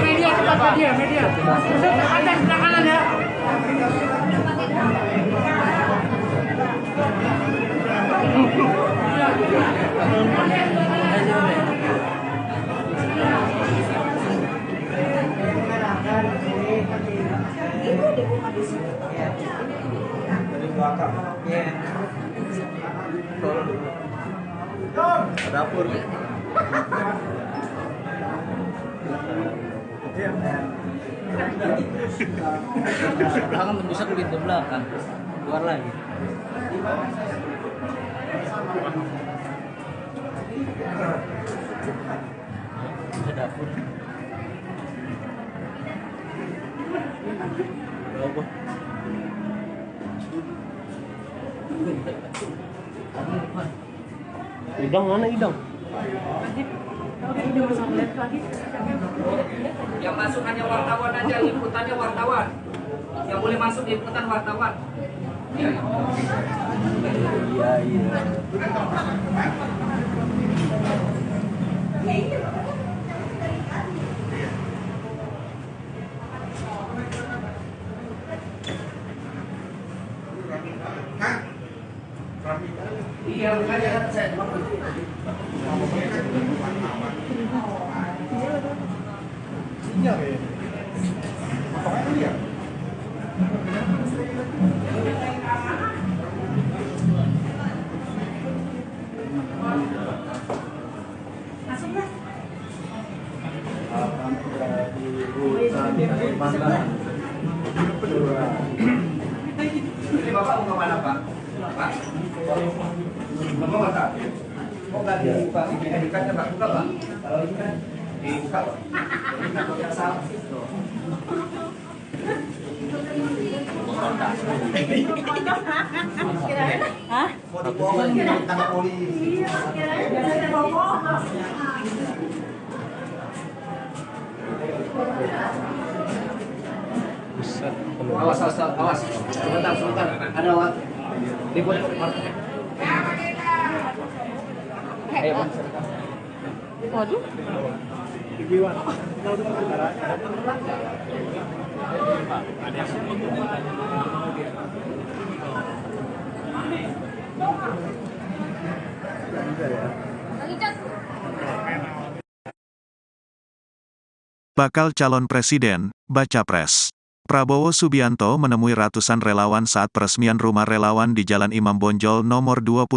Media cepat media. Ada sebelah kanan ya. Dapur. Belakang tembusnya ke pintu belakang. Keluar lagi. Ke dapur. Apa? Idang mana idang? Yang masuk hanya wartawan aja, liputannya wartawan. Yang boleh masuk liputan wartawan. Iya. Iya, makanya kan saya Ini Bapak mau kemana Pak? Pak? Bapak mata? Oh nggak dibuka, ini ID-cardnya Pak, buka Pak. Kalau ini kan dibuka Pak. Ini takutnya salah. Hah? Mau dibawa ke tangga polisi. awas. Sebentar. Ada Wak. Ribut. Ayo, Pak. Waduh. Bakal calon presiden, baca pres. Prabowo Subianto menemui ratusan relawan saat peresmian rumah relawan di Jalan Imam Bonjol nomor 25,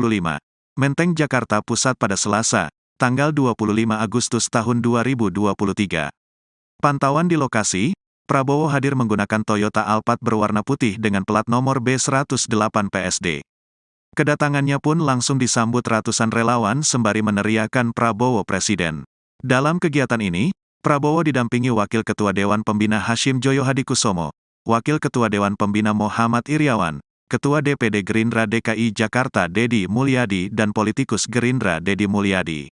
Menteng, Jakarta Pusat pada Selasa, tanggal 25 Agustus tahun 2023. Pantauan di lokasi, Prabowo hadir menggunakan Toyota Alphard berwarna putih dengan plat nomor B108 PSD. Kedatangannya pun langsung disambut ratusan relawan sembari meneriakan Prabowo Presiden. Dalam kegiatan ini, Prabowo didampingi Wakil Ketua Dewan Pembina Hashim Joyo Hadikusumo, Wakil Ketua Dewan Pembina Muhammad Iriawan, Ketua DPD Gerindra DKI Jakarta Deddy Mulyadi dan politikus Gerindra Deddy Mulyadi.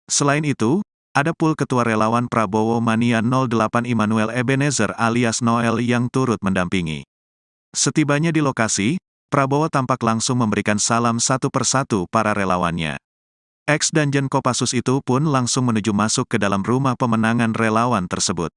Selain itu, ada pula Ketua Relawan Prabowo Mania 08 Immanuel Ebenezer alias Noel yang turut mendampingi. Setibanya di lokasi, Prabowo tampak langsung memberikan salam satu persatu para relawannya. Ex-Danjen Kopassus itu pun langsung menuju masuk ke dalam rumah pemenangan relawan tersebut.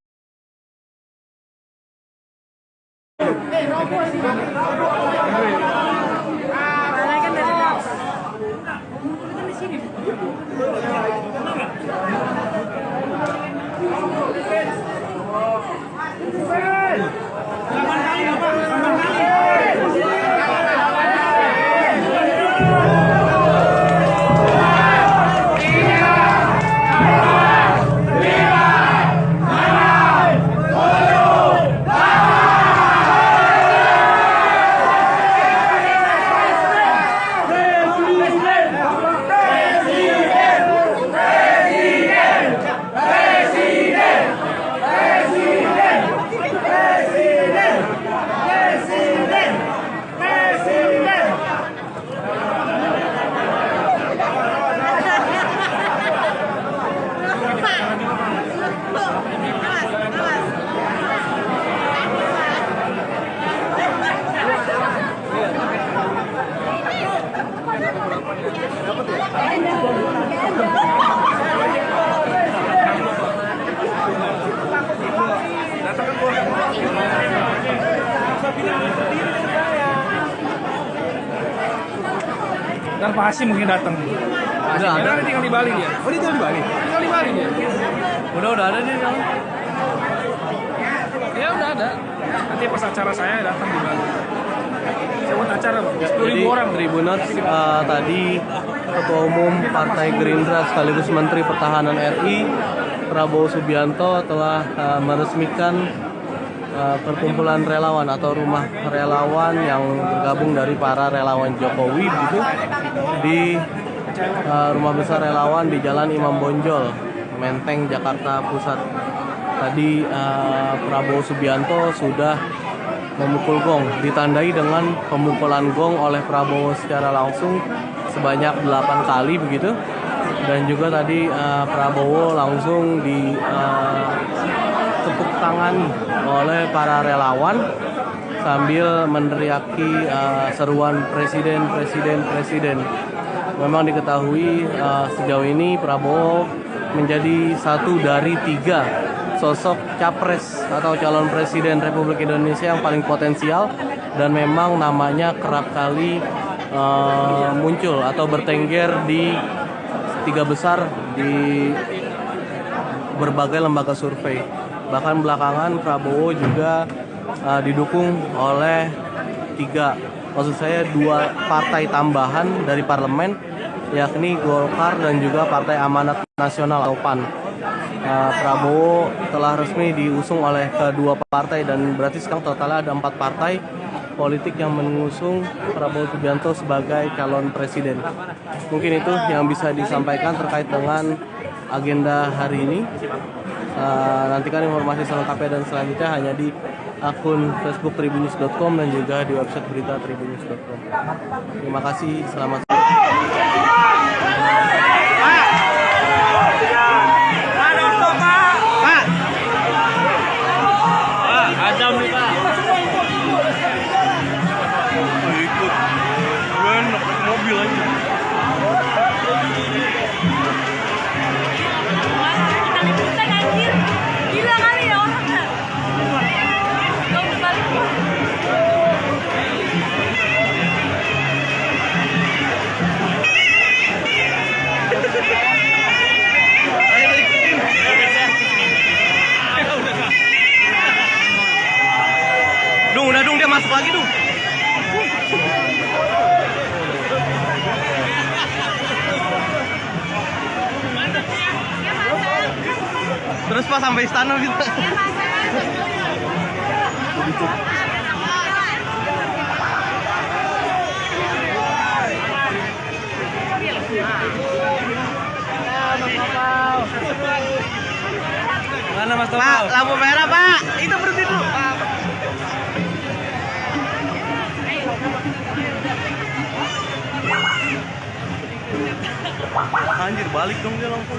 Dan Pak Hashim mungkin datang. Udah ada. Dia tinggal di Bali dia. Oh, dia tinggal di Bali? Tinggal di Bali dia. Udah ada dia kan? Ya udah ada. Nanti pas acara saya datang di Bali. Saya buat acara 10.000 Jadi orang. Tribuners tadi Ketua Umum Partai Gerindra sekaligus Menteri Pertahanan RI Prabowo Subianto telah meresmikan perkumpulan relawan atau rumah relawan yang tergabung dari para relawan Jokowi begitu di rumah besar relawan di Jalan Imam Bonjol, Menteng, Jakarta Pusat. Tadi Prabowo Subianto sudah memukul gong, ditandai dengan pemukulan gong oleh Prabowo secara langsung sebanyak 8 kali begitu. Dan juga tadi Prabowo langsung ditepuk tangan oleh para relawan sambil meneriaki seruan presiden. Memang diketahui sejauh ini Prabowo menjadi satu dari 3 sosok capres atau calon presiden Republik Indonesia yang paling potensial dan memang namanya kerap kali muncul atau bertengger di 3 besar di berbagai lembaga survei. Bahkan belakangan Prabowo juga didukung oleh 2 partai tambahan dari parlemen, yakni Golkar dan juga Partai Amanat Nasional atau PAN. Prabowo telah resmi diusung oleh kedua partai dan berarti sekarang totalnya ada 4 partai politik yang mengusung Prabowo Subianto sebagai calon presiden. Mungkin itu yang bisa disampaikan terkait dengan agenda hari ini. Nantikan informasi selengkapnya dan selanjutnya hanya di akun Facebook tribunnews.com dan juga di website berita tribunnews.com. Terima kasih, selamat sore. Adam nih Pak. Ikut. Gue enak mobil aja. Kita liputan anjir. Gila kali ya orangnya. Gak udah balik. Dung, dia masuk lagi, Dung. Terus pas sampai istana gitu. Mana Mas Topal? Pak, lampu merah, Pak. Itu berhenti dulu. Anjir, balik dong dia langsung.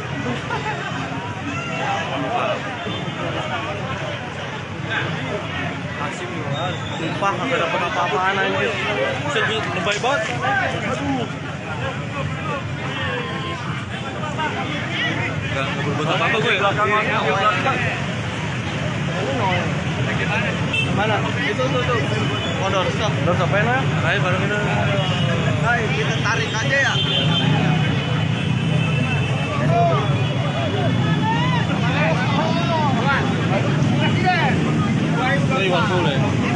Asik banget. Sumpah kagak dapet apa-apaan anjir. Bisa lebay banget. Aduh. Gak berbuat apa-apa gue. Mana? Itu. Oh, doorstop. Doorstop enak. Ayo bareng ini. Hai, kita tarik aja ya.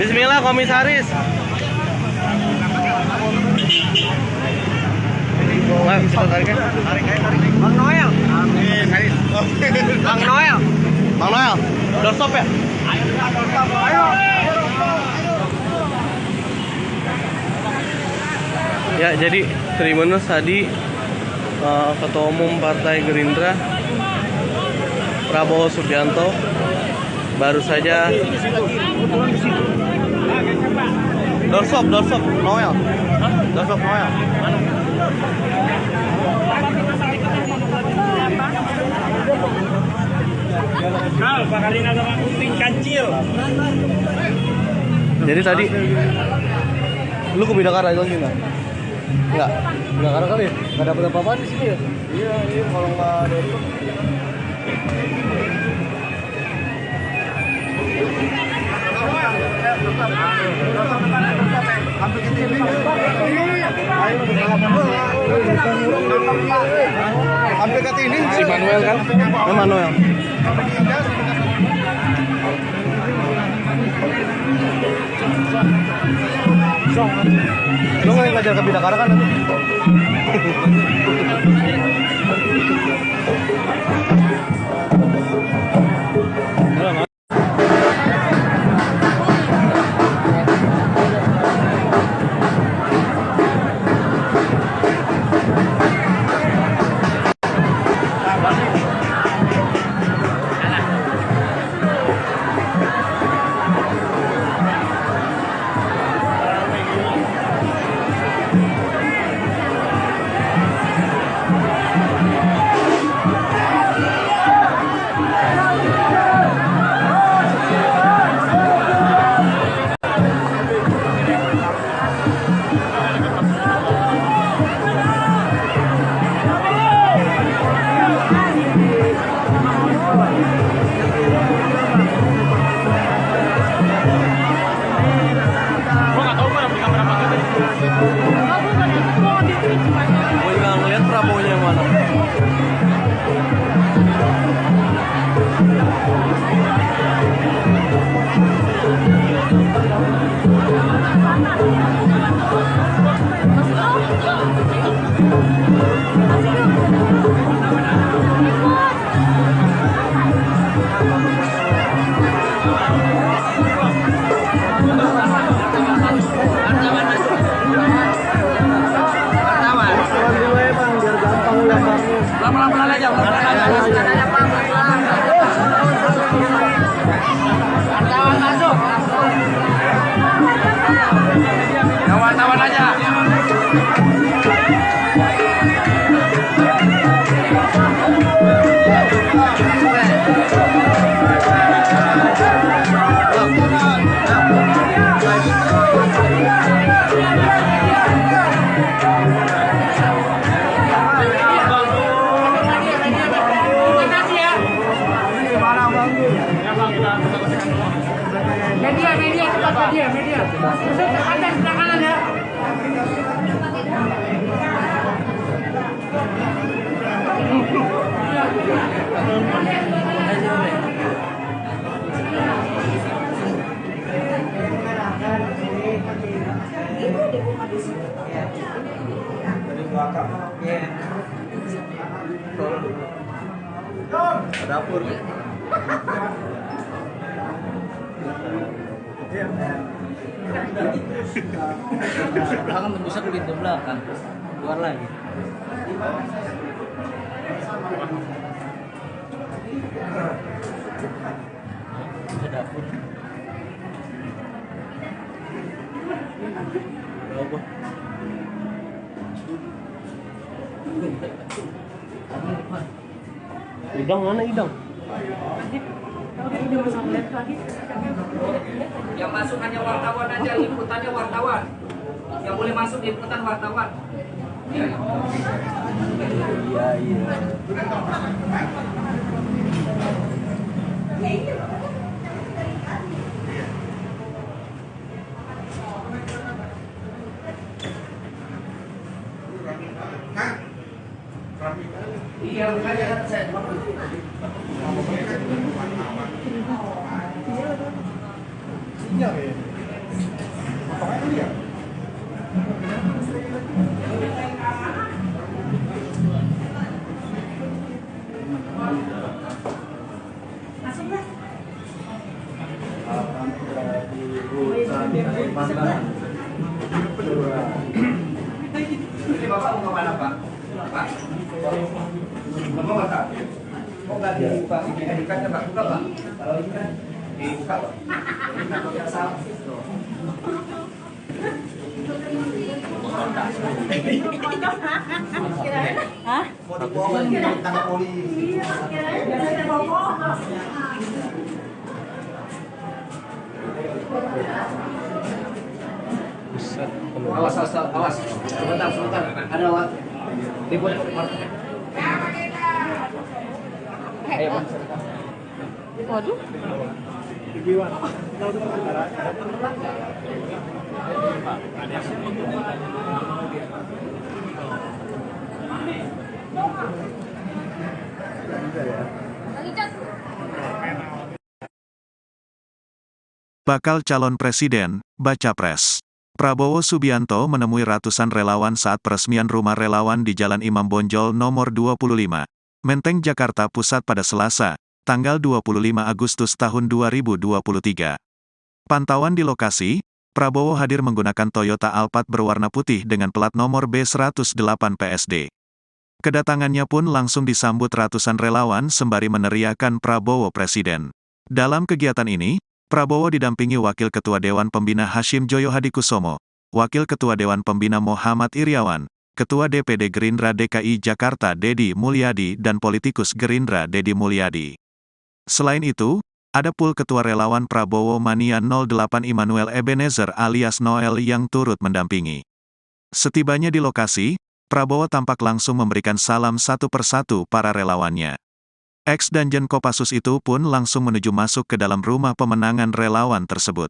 Bismillah, komisaris. Ayo, kita tarik aja. Tarik. Bang Noel. Bang Noel. Doorstop ya? Ayo. Ya, jadi Tribunnews tadi Ketua Umum Partai Gerindra Prabowo Subianto baru saja doorstop Noel. Doorstop Noel. Kal, bakalin na sama kunting kancil. Jadi tadi lu ke Bidakara lagi nggak? Enggak. Bidakara kali ya? Nggak dapet apa-apa di sini ya? Iya, kalau nggak ada itu. Sampai ke sini si Manuel kan? Manuel. Lu nggak ngajar ke Bidakara kan nanti? Gue juga ngeliat Prabowo yang mana. Pelan-pelan aja, wartawan masuk. Wartawan aja. Media, cepat media. Terus ada sebelah kanan ya. Dapur. Belakang bisa ke pintu belakang. Keluar lagi. Ke dapur. Berapa? Idang mana idang? Yang masuk hanya wartawan aja, liputannya wartawan. Yang boleh masuk liputan wartawan. Iya. Iya, makanya kan saya Ini Bapak mau kemana Pak? Pak? Bapak mau tak? Kok nggak dibuka ini ID-cardnya Pak? Buka Pak. Kalau ini kan dibuka Pak. Ini kan yang salah. Hah? Mau dibohong tangkap polisi. awas. Sebentar. Ada Wak. Ribut. Ayo, Pak. Waduh. Bakal calon presiden, baca pres. Prabowo Subianto menemui ratusan relawan saat peresmian rumah relawan di Jalan Imam Bonjol nomor 25, Menteng, Jakarta Pusat pada Selasa, tanggal 25 Agustus tahun 2023. Pantauan di lokasi, Prabowo hadir menggunakan Toyota Alphard berwarna putih dengan plat nomor B108 PSD. Kedatangannya pun langsung disambut ratusan relawan sembari meneriakan Prabowo Presiden. Dalam kegiatan ini, Prabowo didampingi Wakil Ketua Dewan Pembina Hashim Joyo Hadikusumo, Wakil Ketua Dewan Pembina Muhammad Iriawan, Ketua DPD Gerindra DKI Jakarta Deddy Mulyadi dan politikus Gerindra Deddy Mulyadi. Selain itu, ada pula Ketua Relawan Prabowo Mania 08 Immanuel Ebenezer alias Noel yang turut mendampingi. Setibanya di lokasi, Prabowo tampak langsung memberikan salam satu persatu para relawannya. Ex-Danjen Kopassus itu pun langsung menuju masuk ke dalam rumah pemenangan relawan tersebut.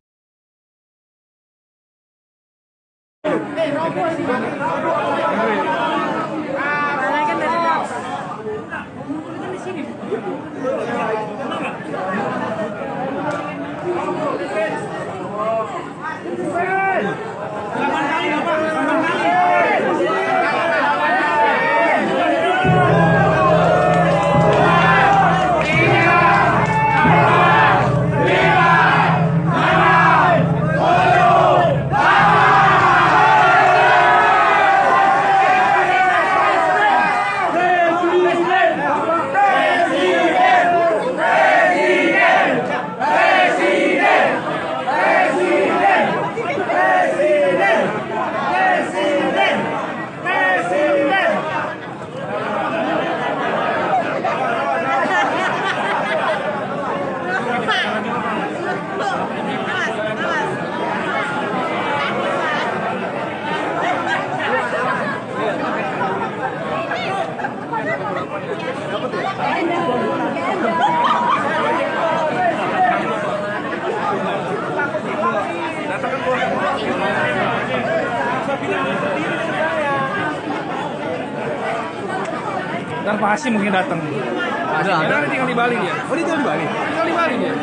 Dan Pak Hashim mungkin datang. Udah ada. Tinggal di Bali dia. Oh, dia tinggal di Bali? Tinggal di Bali dia.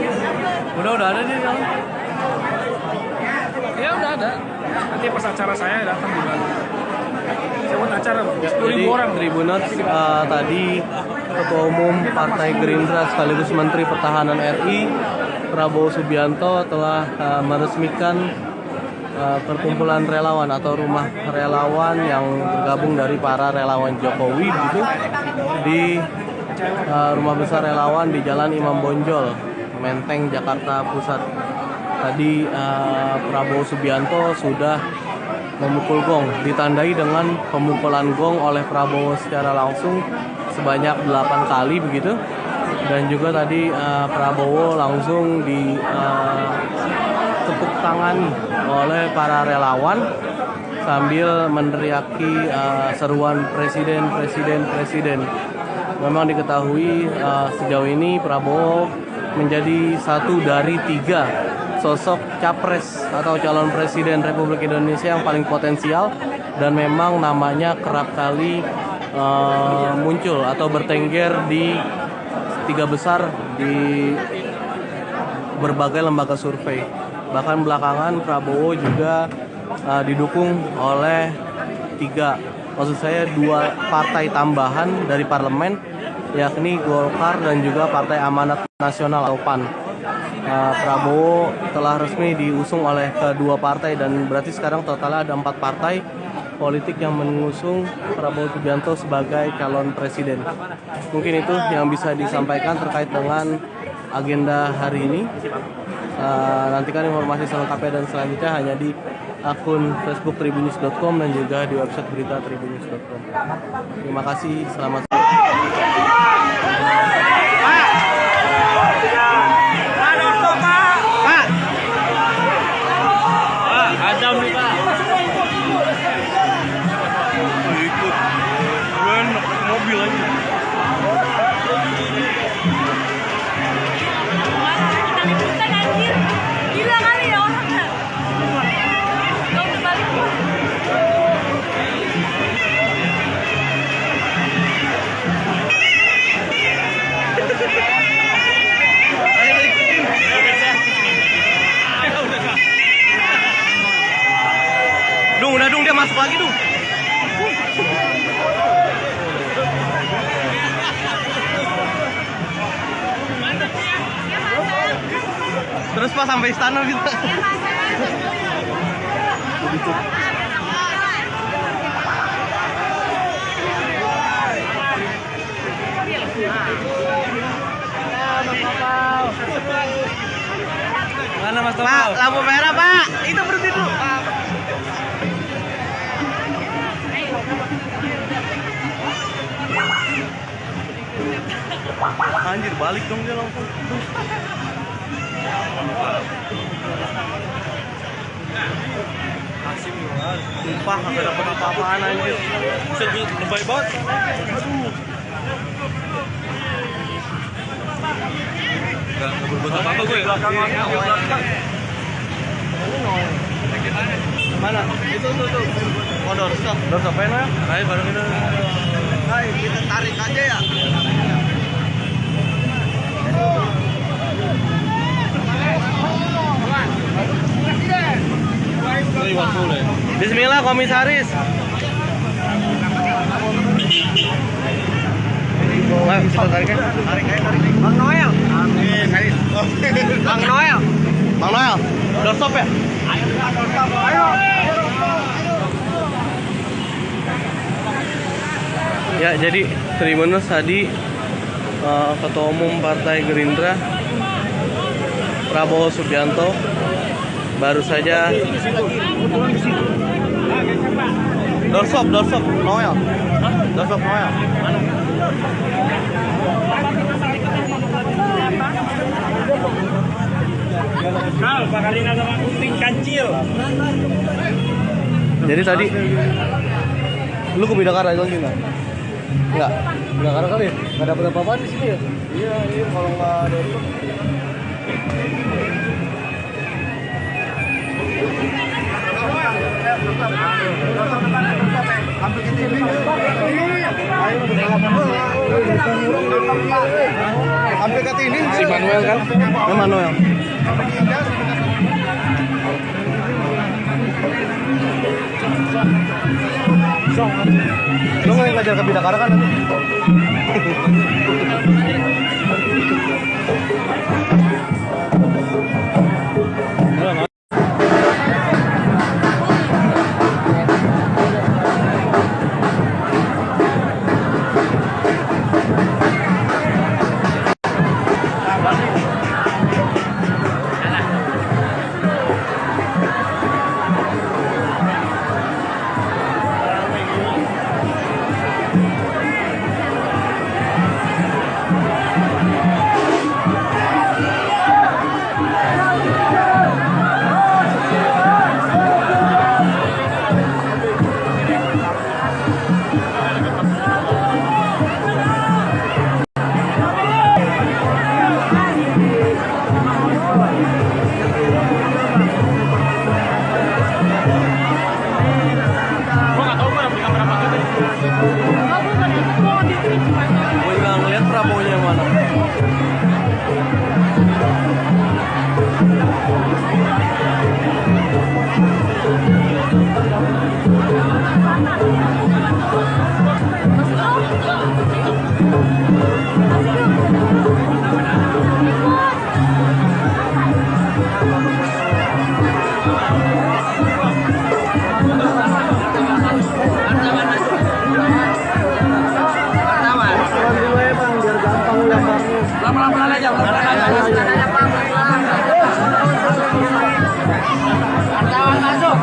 Udah ada dia kan? Ya udah ada. Nanti pas acara saya datang di Bali. Saya buat acara 10.000 Jadi orang. Tribuners, tadi Ketua Umum Partai Gerindra sekaligus Menteri Pertahanan RI Prabowo Subianto telah meresmikan perkumpulan relawan atau rumah relawan yang tergabung dari para relawan Jokowi begitu di rumah besar relawan di Jalan Imam Bonjol, Menteng, Jakarta Pusat. Tadi Prabowo Subianto sudah memukul gong, ditandai dengan pemukulan gong oleh Prabowo secara langsung sebanyak 8 kali begitu. Dan juga tadi Prabowo langsung tepuk tangan oleh para relawan sambil meneriaki seruan presiden. Memang diketahui sejauh ini Prabowo menjadi satu dari 3 sosok capres atau calon presiden Republik Indonesia yang paling potensial dan memang namanya kerap kali muncul atau bertengger di 3 besar di berbagai lembaga survei. Bahkan belakangan Prabowo juga didukung oleh 2 partai tambahan dari parlemen, yakni Golkar dan juga Partai Amanat Nasional atau PAN. Prabowo telah resmi diusung oleh kedua partai dan berarti sekarang totalnya ada 4 partai politik yang mengusung Prabowo Subianto sebagai calon presiden. Mungkin itu yang bisa disampaikan terkait dengan agenda hari ini. Nantikan informasi selengkapnya dan selanjutnya hanya di akun Facebook tribunnews.com dan juga di website berita tribunnews.com. Terima kasih, selamat sore. Adam nih Pak. Ikut. Gue naik mobil aja. Kita liputan anjir. Gila kali ya orangnya. Gak udah balik. dia masuk lagi tuh. Terus pas sampai istana gitu. Mana Mas Topal? Pak, lampu merah Pak. Itu berhenti dulu. Anjir, balik dong dia langsung. Asim juga. Sumpah kagak dapet apa-apaan anjir. Sedih lebay banget. Aduh. Enggak berbuat apa-apa gue. Mana? Itu tuh. Oh, doorstop. Doorstop apa ya? Ayo bareng itu. Hai, kita tarik aja ya. Bismillah komisaris. Ayo kita tarik aja. Tarik. Bang Noel. Bang Noel. Bang Noel. Doorstop ya? Ayo. Ya, jadi Tribuners tadi Ketua Umum Partai Gerindra Prabowo Subianto baru saja doorstop Noel. Doorstop Noel. Mana? Kal, bakalin sama kuting kancil. Jadi tadi lu ke Bidakara lagi nggak? Enggak. Bidakara kali ya? Nggak dapet apa-apaan di sini ya? Iya, kalau nggak ada itu. Sampai ke sini Si Manuel kan? Manuel. Lu nggak ngajar ke Bidakara kan nanti? Gue nggak ngeliat Prabowo-nya yang mana. Pelan-pelan aja. Wartawan masuk.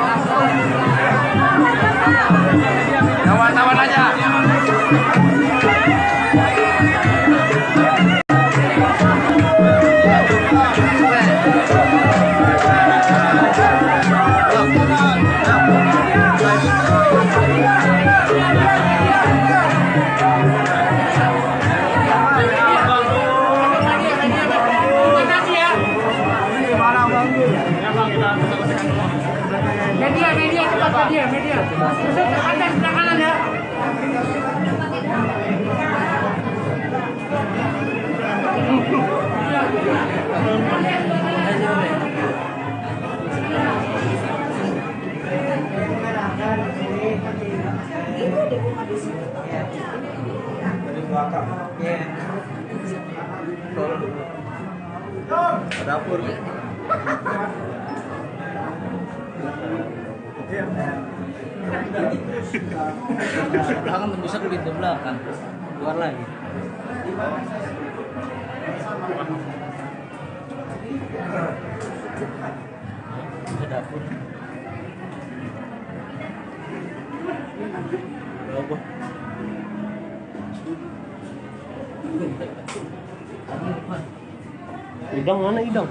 Wartawan aja. Media cepat media. Masuk ke atas sebelah kanan ya. Dari belakang. Dapur. Belakang tembusnya ke pintu belakang. Keluar lagi. Ke dapur. Apa? Idang mana idang?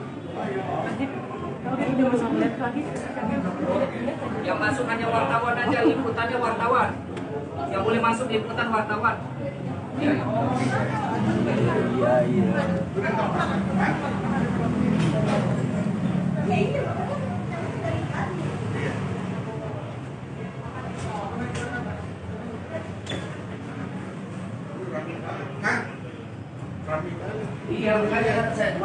Yang masuk hanya wartawan aja, liputannya wartawan. Yang boleh masuk liputan wartawan. Iya, makanya saya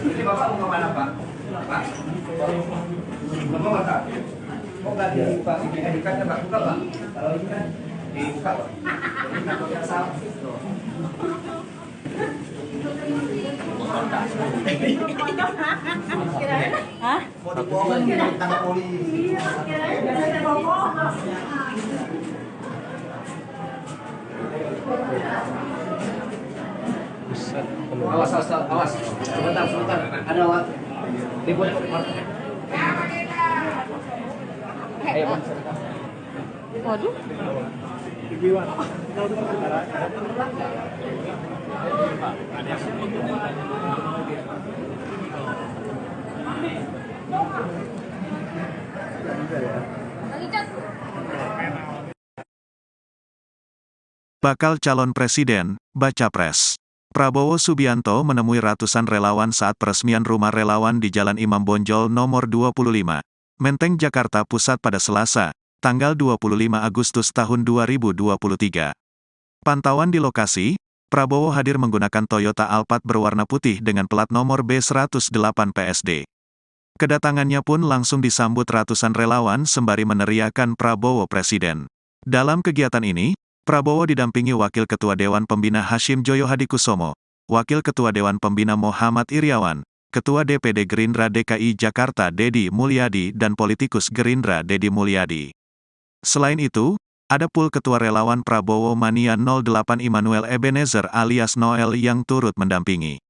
Ini Bapak mau kemana Pak? Pak? Bapak tak? Oh nggak dibuka ini ID-nya Pak, buka Pak. Kalau ini kan dibuka Pak. Ini kan yang salah. Hah? Mau dibawa ke tangga polisi. awas. Sebentar. Ada Wak. Ribut. Ayo, Pak. Waduh. Bakal calon presiden, baca pres. Prabowo Subianto menemui ratusan relawan saat peresmian rumah relawan di Jalan Imam Bonjol nomor 25, Menteng, Jakarta Pusat pada Selasa, tanggal 25 Agustus tahun 2023. Pantauan di lokasi, Prabowo hadir menggunakan Toyota Alphard berwarna putih dengan plat nomor B108 PSD. Kedatangannya pun langsung disambut ratusan relawan sembari meneriakan Prabowo Presiden. Dalam kegiatan ini, Prabowo didampingi Wakil Ketua Dewan Pembina Hashim Joyo Hadikusumo, Wakil Ketua Dewan Pembina Muhammad Iriawan, Ketua DPD Gerindra DKI Jakarta Deddy Mulyadi dan politikus Gerindra Deddy Mulyadi. Selain itu, ada pul Ketua Relawan Prabowo Mania 08 Immanuel Ebenezer alias Noel yang turut mendampingi.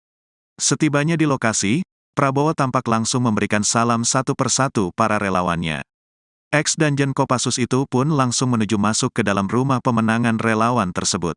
Setibanya di lokasi, Prabowo tampak langsung memberikan salam satu persatu para relawannya. Ex-Danjen Kopassus itu pun langsung menuju masuk ke dalam rumah pemenangan relawan tersebut.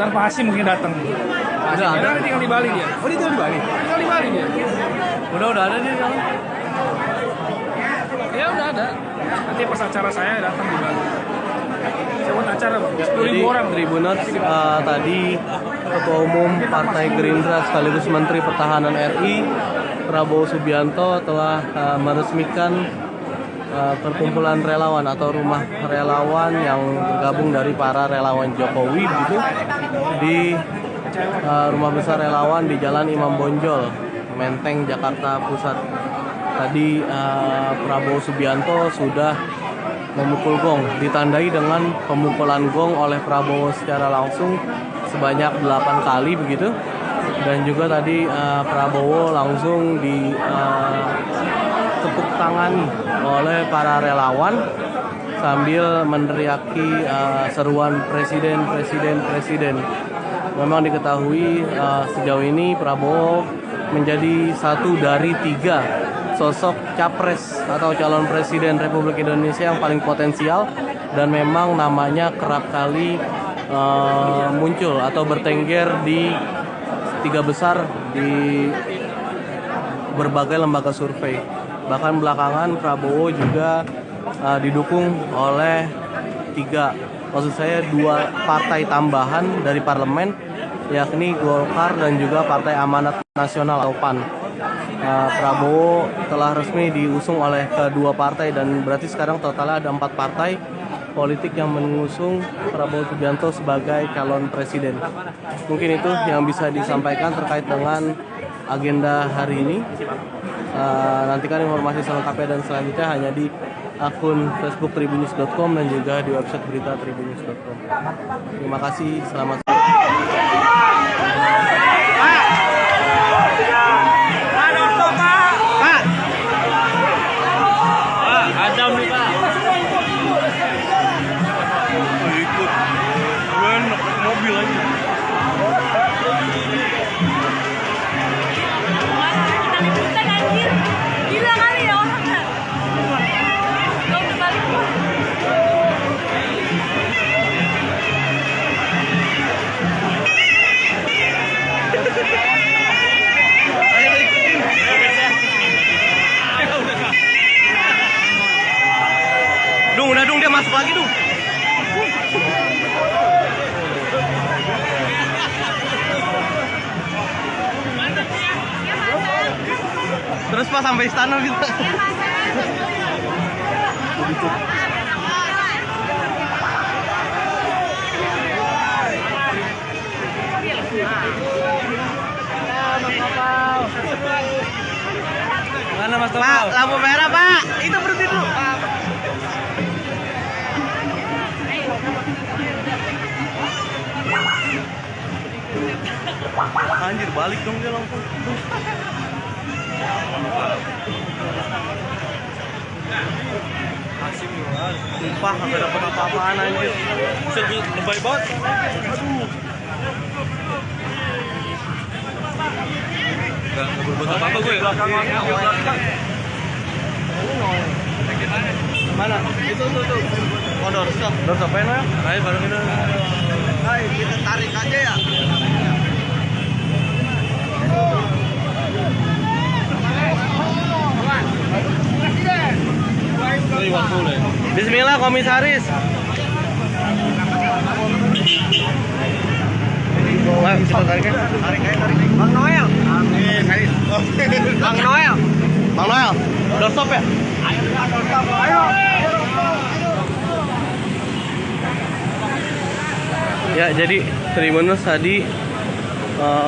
Ntar Pak Hasim mungkin datang. Udah ada. Tinggal di Bali dia. Oh, dia tinggal di Bali? Tinggal di Bali dia. Udah ada nih. Ya udah ada. Nanti pas acara saya datang juga. Saya buat acara, Bang. 10.000 Jadi orang. Tribuners, tadi Ketua Umum Partai Gerindra sekaligus Menteri Pertahanan RI Prabowo Subianto telah meresmikan perkumpulan relawan atau rumah relawan yang tergabung dari para relawan Jokowi gitu di rumah besar relawan di Jalan Imam Bonjol, Menteng, Jakarta Pusat. Tadi Prabowo Subianto sudah memukul gong, ditandai dengan pemukulan gong oleh Prabowo secara langsung sebanyak 8 kali begitu. Dan juga tadi Prabowo langsung ditepuk tangani oleh para relawan sambil meneriaki seruan presiden, presiden, presiden. Memang diketahui sejauh ini Prabowo menjadi satu dari 3 sosok capres atau calon presiden Republik Indonesia yang paling potensial, dan memang namanya kerap kali muncul atau bertengger di 3 besar di berbagai lembaga survei. Bahkan belakangan Prabowo juga didukung oleh 2 partai tambahan dari parlemen, yakni Golkar dan juga Partai Amanat Nasional atau PAN. Prabowo telah resmi diusung oleh kedua partai, dan berarti sekarang totalnya ada 4 partai politik yang mengusung Prabowo Subianto sebagai calon presiden. Mungkin itu yang bisa disampaikan terkait dengan agenda hari ini. Nantikan informasi selengkapnya dan selanjutnya hanya di akun Facebook tribunnews.com dan juga di website berita tribunnews.com. Terima kasih, selamat sore. Adam nih Pak. Ikut. Gue naik mobil aja. Kita liputan anjir. Gila kali ya orangnya. Gak udah balik. Udah dia masuk lagi Dung. Terus pas sampai istana gitu. Mana Mas Topal? Pak, lampu merah Pak. Itu berhenti dulu. Anjir, balik dong dia langsung. Asik banget. Sumpah kagak dapet apa-apaan anjir. Bisa lebay banget. Aduh. Gak berbuat apa-apa gue. Mana? Itu. Oh, doorstop. Doorstop apa ya? Ayo bareng ini. Hai, kita tarik aja ya. Bismillah komisaris. Wah, kita tarik. Bang Noel. Bang Noel. Bang Noel. Doorstop ya? Ayo. Ya, jadi Tribunnews tadi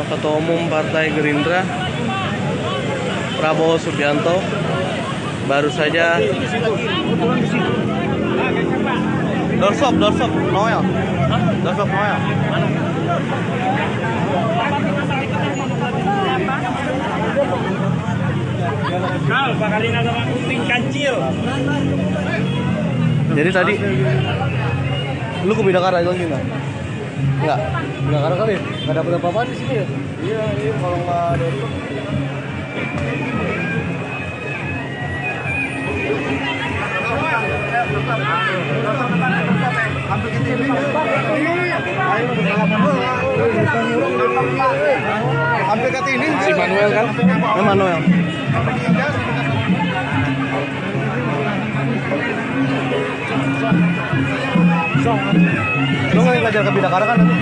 Ketua Umum Partai Gerindra Prabowo Subianto baru saja doorstop Noel. Doorstop Noel. Kal, bakalin sama kuting kancil. Jadi tadi lu ke Bidakara lagi nggak? Enggak. Bidakara kali. Nggak dapet apa-apa di sini ya? Iya, kalau nggak ada itu. Sampai ke sini Si Manuel kan? Manuel. belajar ke Bidakara kan nanti.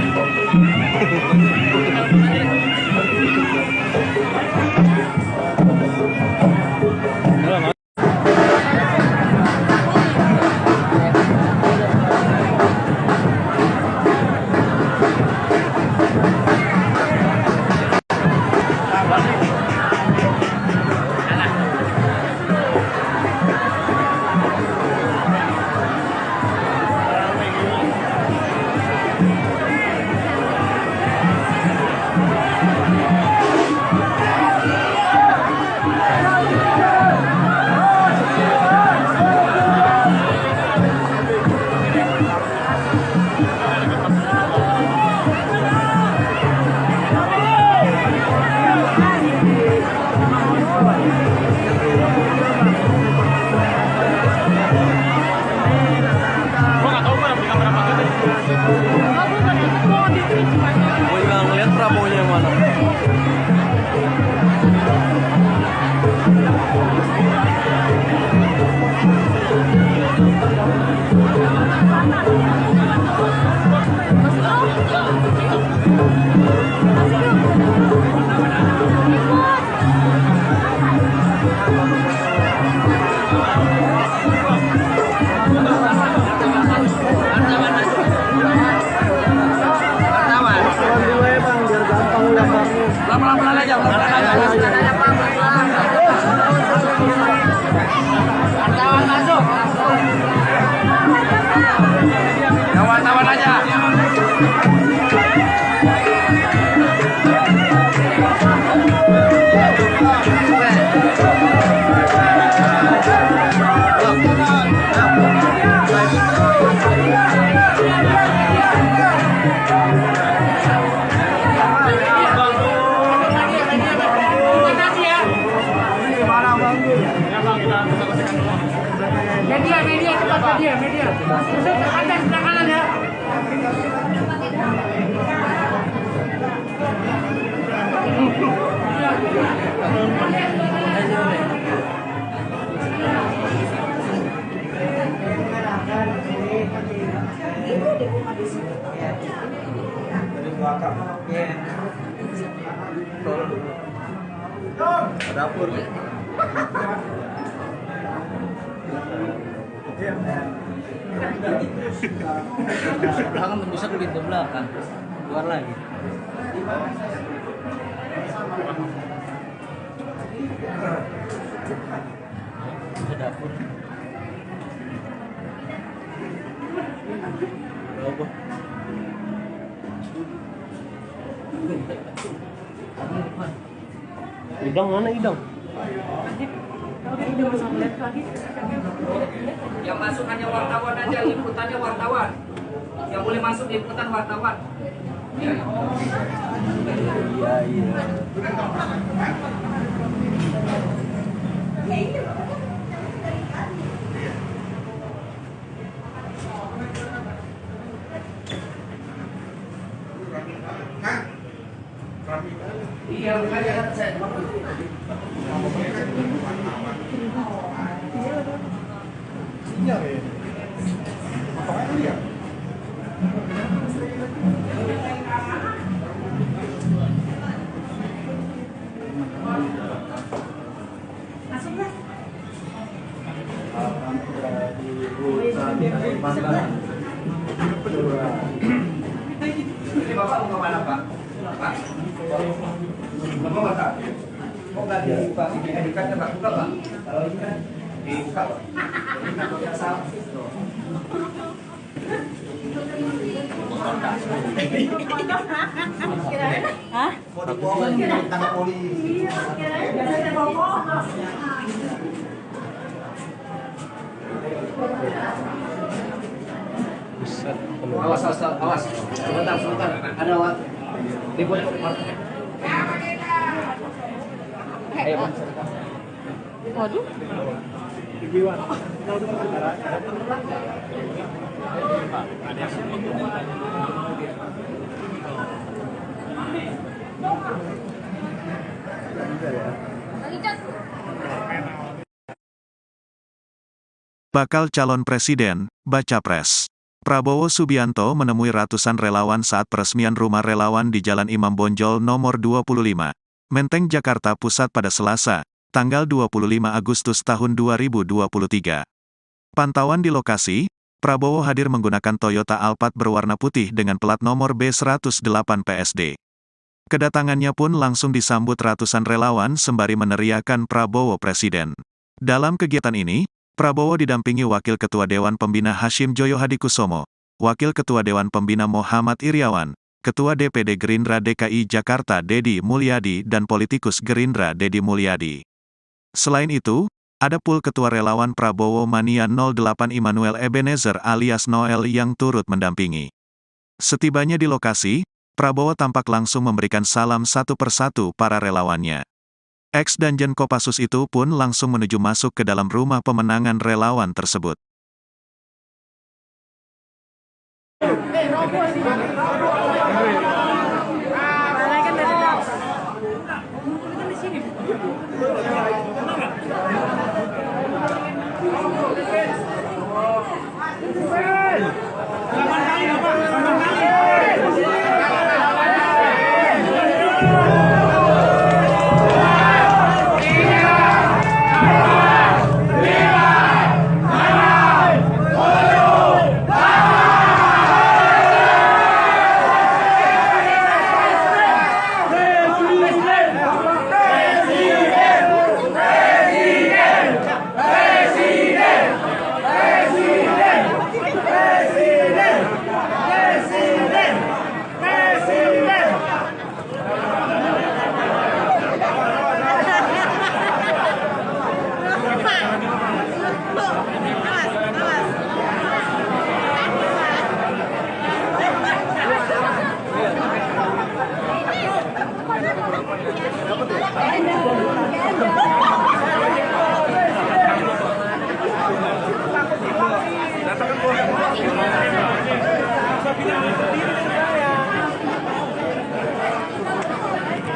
Gue juga ngeliat Prabowo-nya yang mana. Pelan-pelan aja, pelan-pelan aja. Wartawan masuk. Ya, wartawan aja. Media cepat media. Masuk ke atas sebelah kanan ya. Dapur. Belakang bisa ke pintu belakang. Keluar lagi. Ke dapur. Berapa? Idang mana idang? Yang masuk hanya wartawan aja, liputannya wartawan. Yang boleh masuk liputan wartawan. Iya. Iya, makanya kan saya. Ini Bapak mau kemana Pak? Pak? Bapak mau tak? Kok nggak dibuka ini ID-cardnya Pak? Buka Pak. Kalau ini kan dibuka Pak. Ini kan yang salah. Hah? Mau dibohong tangkap polisi. Biasanya bohong. Awas. Sebentar. Ada Wak. Ribut. Ayo, Pak. Waduh. Bakal calon presiden, baca pres. Prabowo Subianto menemui ratusan relawan saat peresmian rumah relawan di Jalan Imam Bonjol nomor 25, Menteng, Jakarta Pusat pada Selasa, tanggal 25 Agustus tahun 2023. Pantauan di lokasi, Prabowo hadir menggunakan Toyota Alphard berwarna putih dengan plat nomor B108 PSD. Kedatangannya pun langsung disambut ratusan relawan sembari meneriakan Prabowo Presiden. Dalam kegiatan ini, Prabowo didampingi Wakil Ketua Dewan Pembina Hashim Joyo Hadikusumo, Wakil Ketua Dewan Pembina Muhammad Iriawan, Ketua DPD Gerindra DKI Jakarta Deddy Mulyadi dan politikus Gerindra Deddy Mulyadi. Selain itu, ada pula Ketua Relawan Prabowo Mania 08 Immanuel Ebenezer alias Noel yang turut mendampingi. Setibanya di lokasi, Prabowo tampak langsung memberikan salam satu persatu para relawannya. Ex-Danjen Kopassus itu pun langsung menuju masuk ke dalam rumah pemenangan relawan tersebut.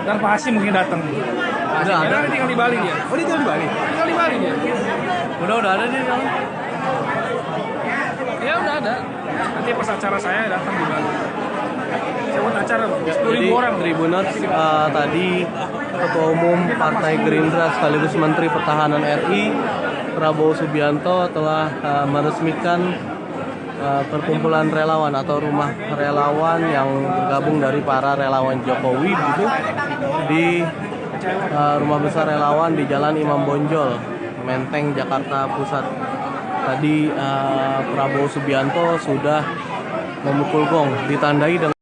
Dan Pak Hasim mungkin datang. Udah ada. Dia tinggal di Bali dia. Oh, dia tinggal di Bali? Tinggal di Bali dia. Udah ada di dalam. Ya udah ada. Nanti pas acara saya datang di Bali. Saya buat acara 10.000 Jadi orang. Tribuners tadi Ketua Umum Partai Gerindra sekaligus Menteri Pertahanan RI Prabowo Subianto telah meresmikan perkumpulan relawan atau rumah relawan yang bergabung dari para relawan Jokowi gitu di rumah besar relawan di Jalan Imam Bonjol, Menteng, Jakarta Pusat. Tadi Prabowo Subianto sudah memukul gong ditandai dengan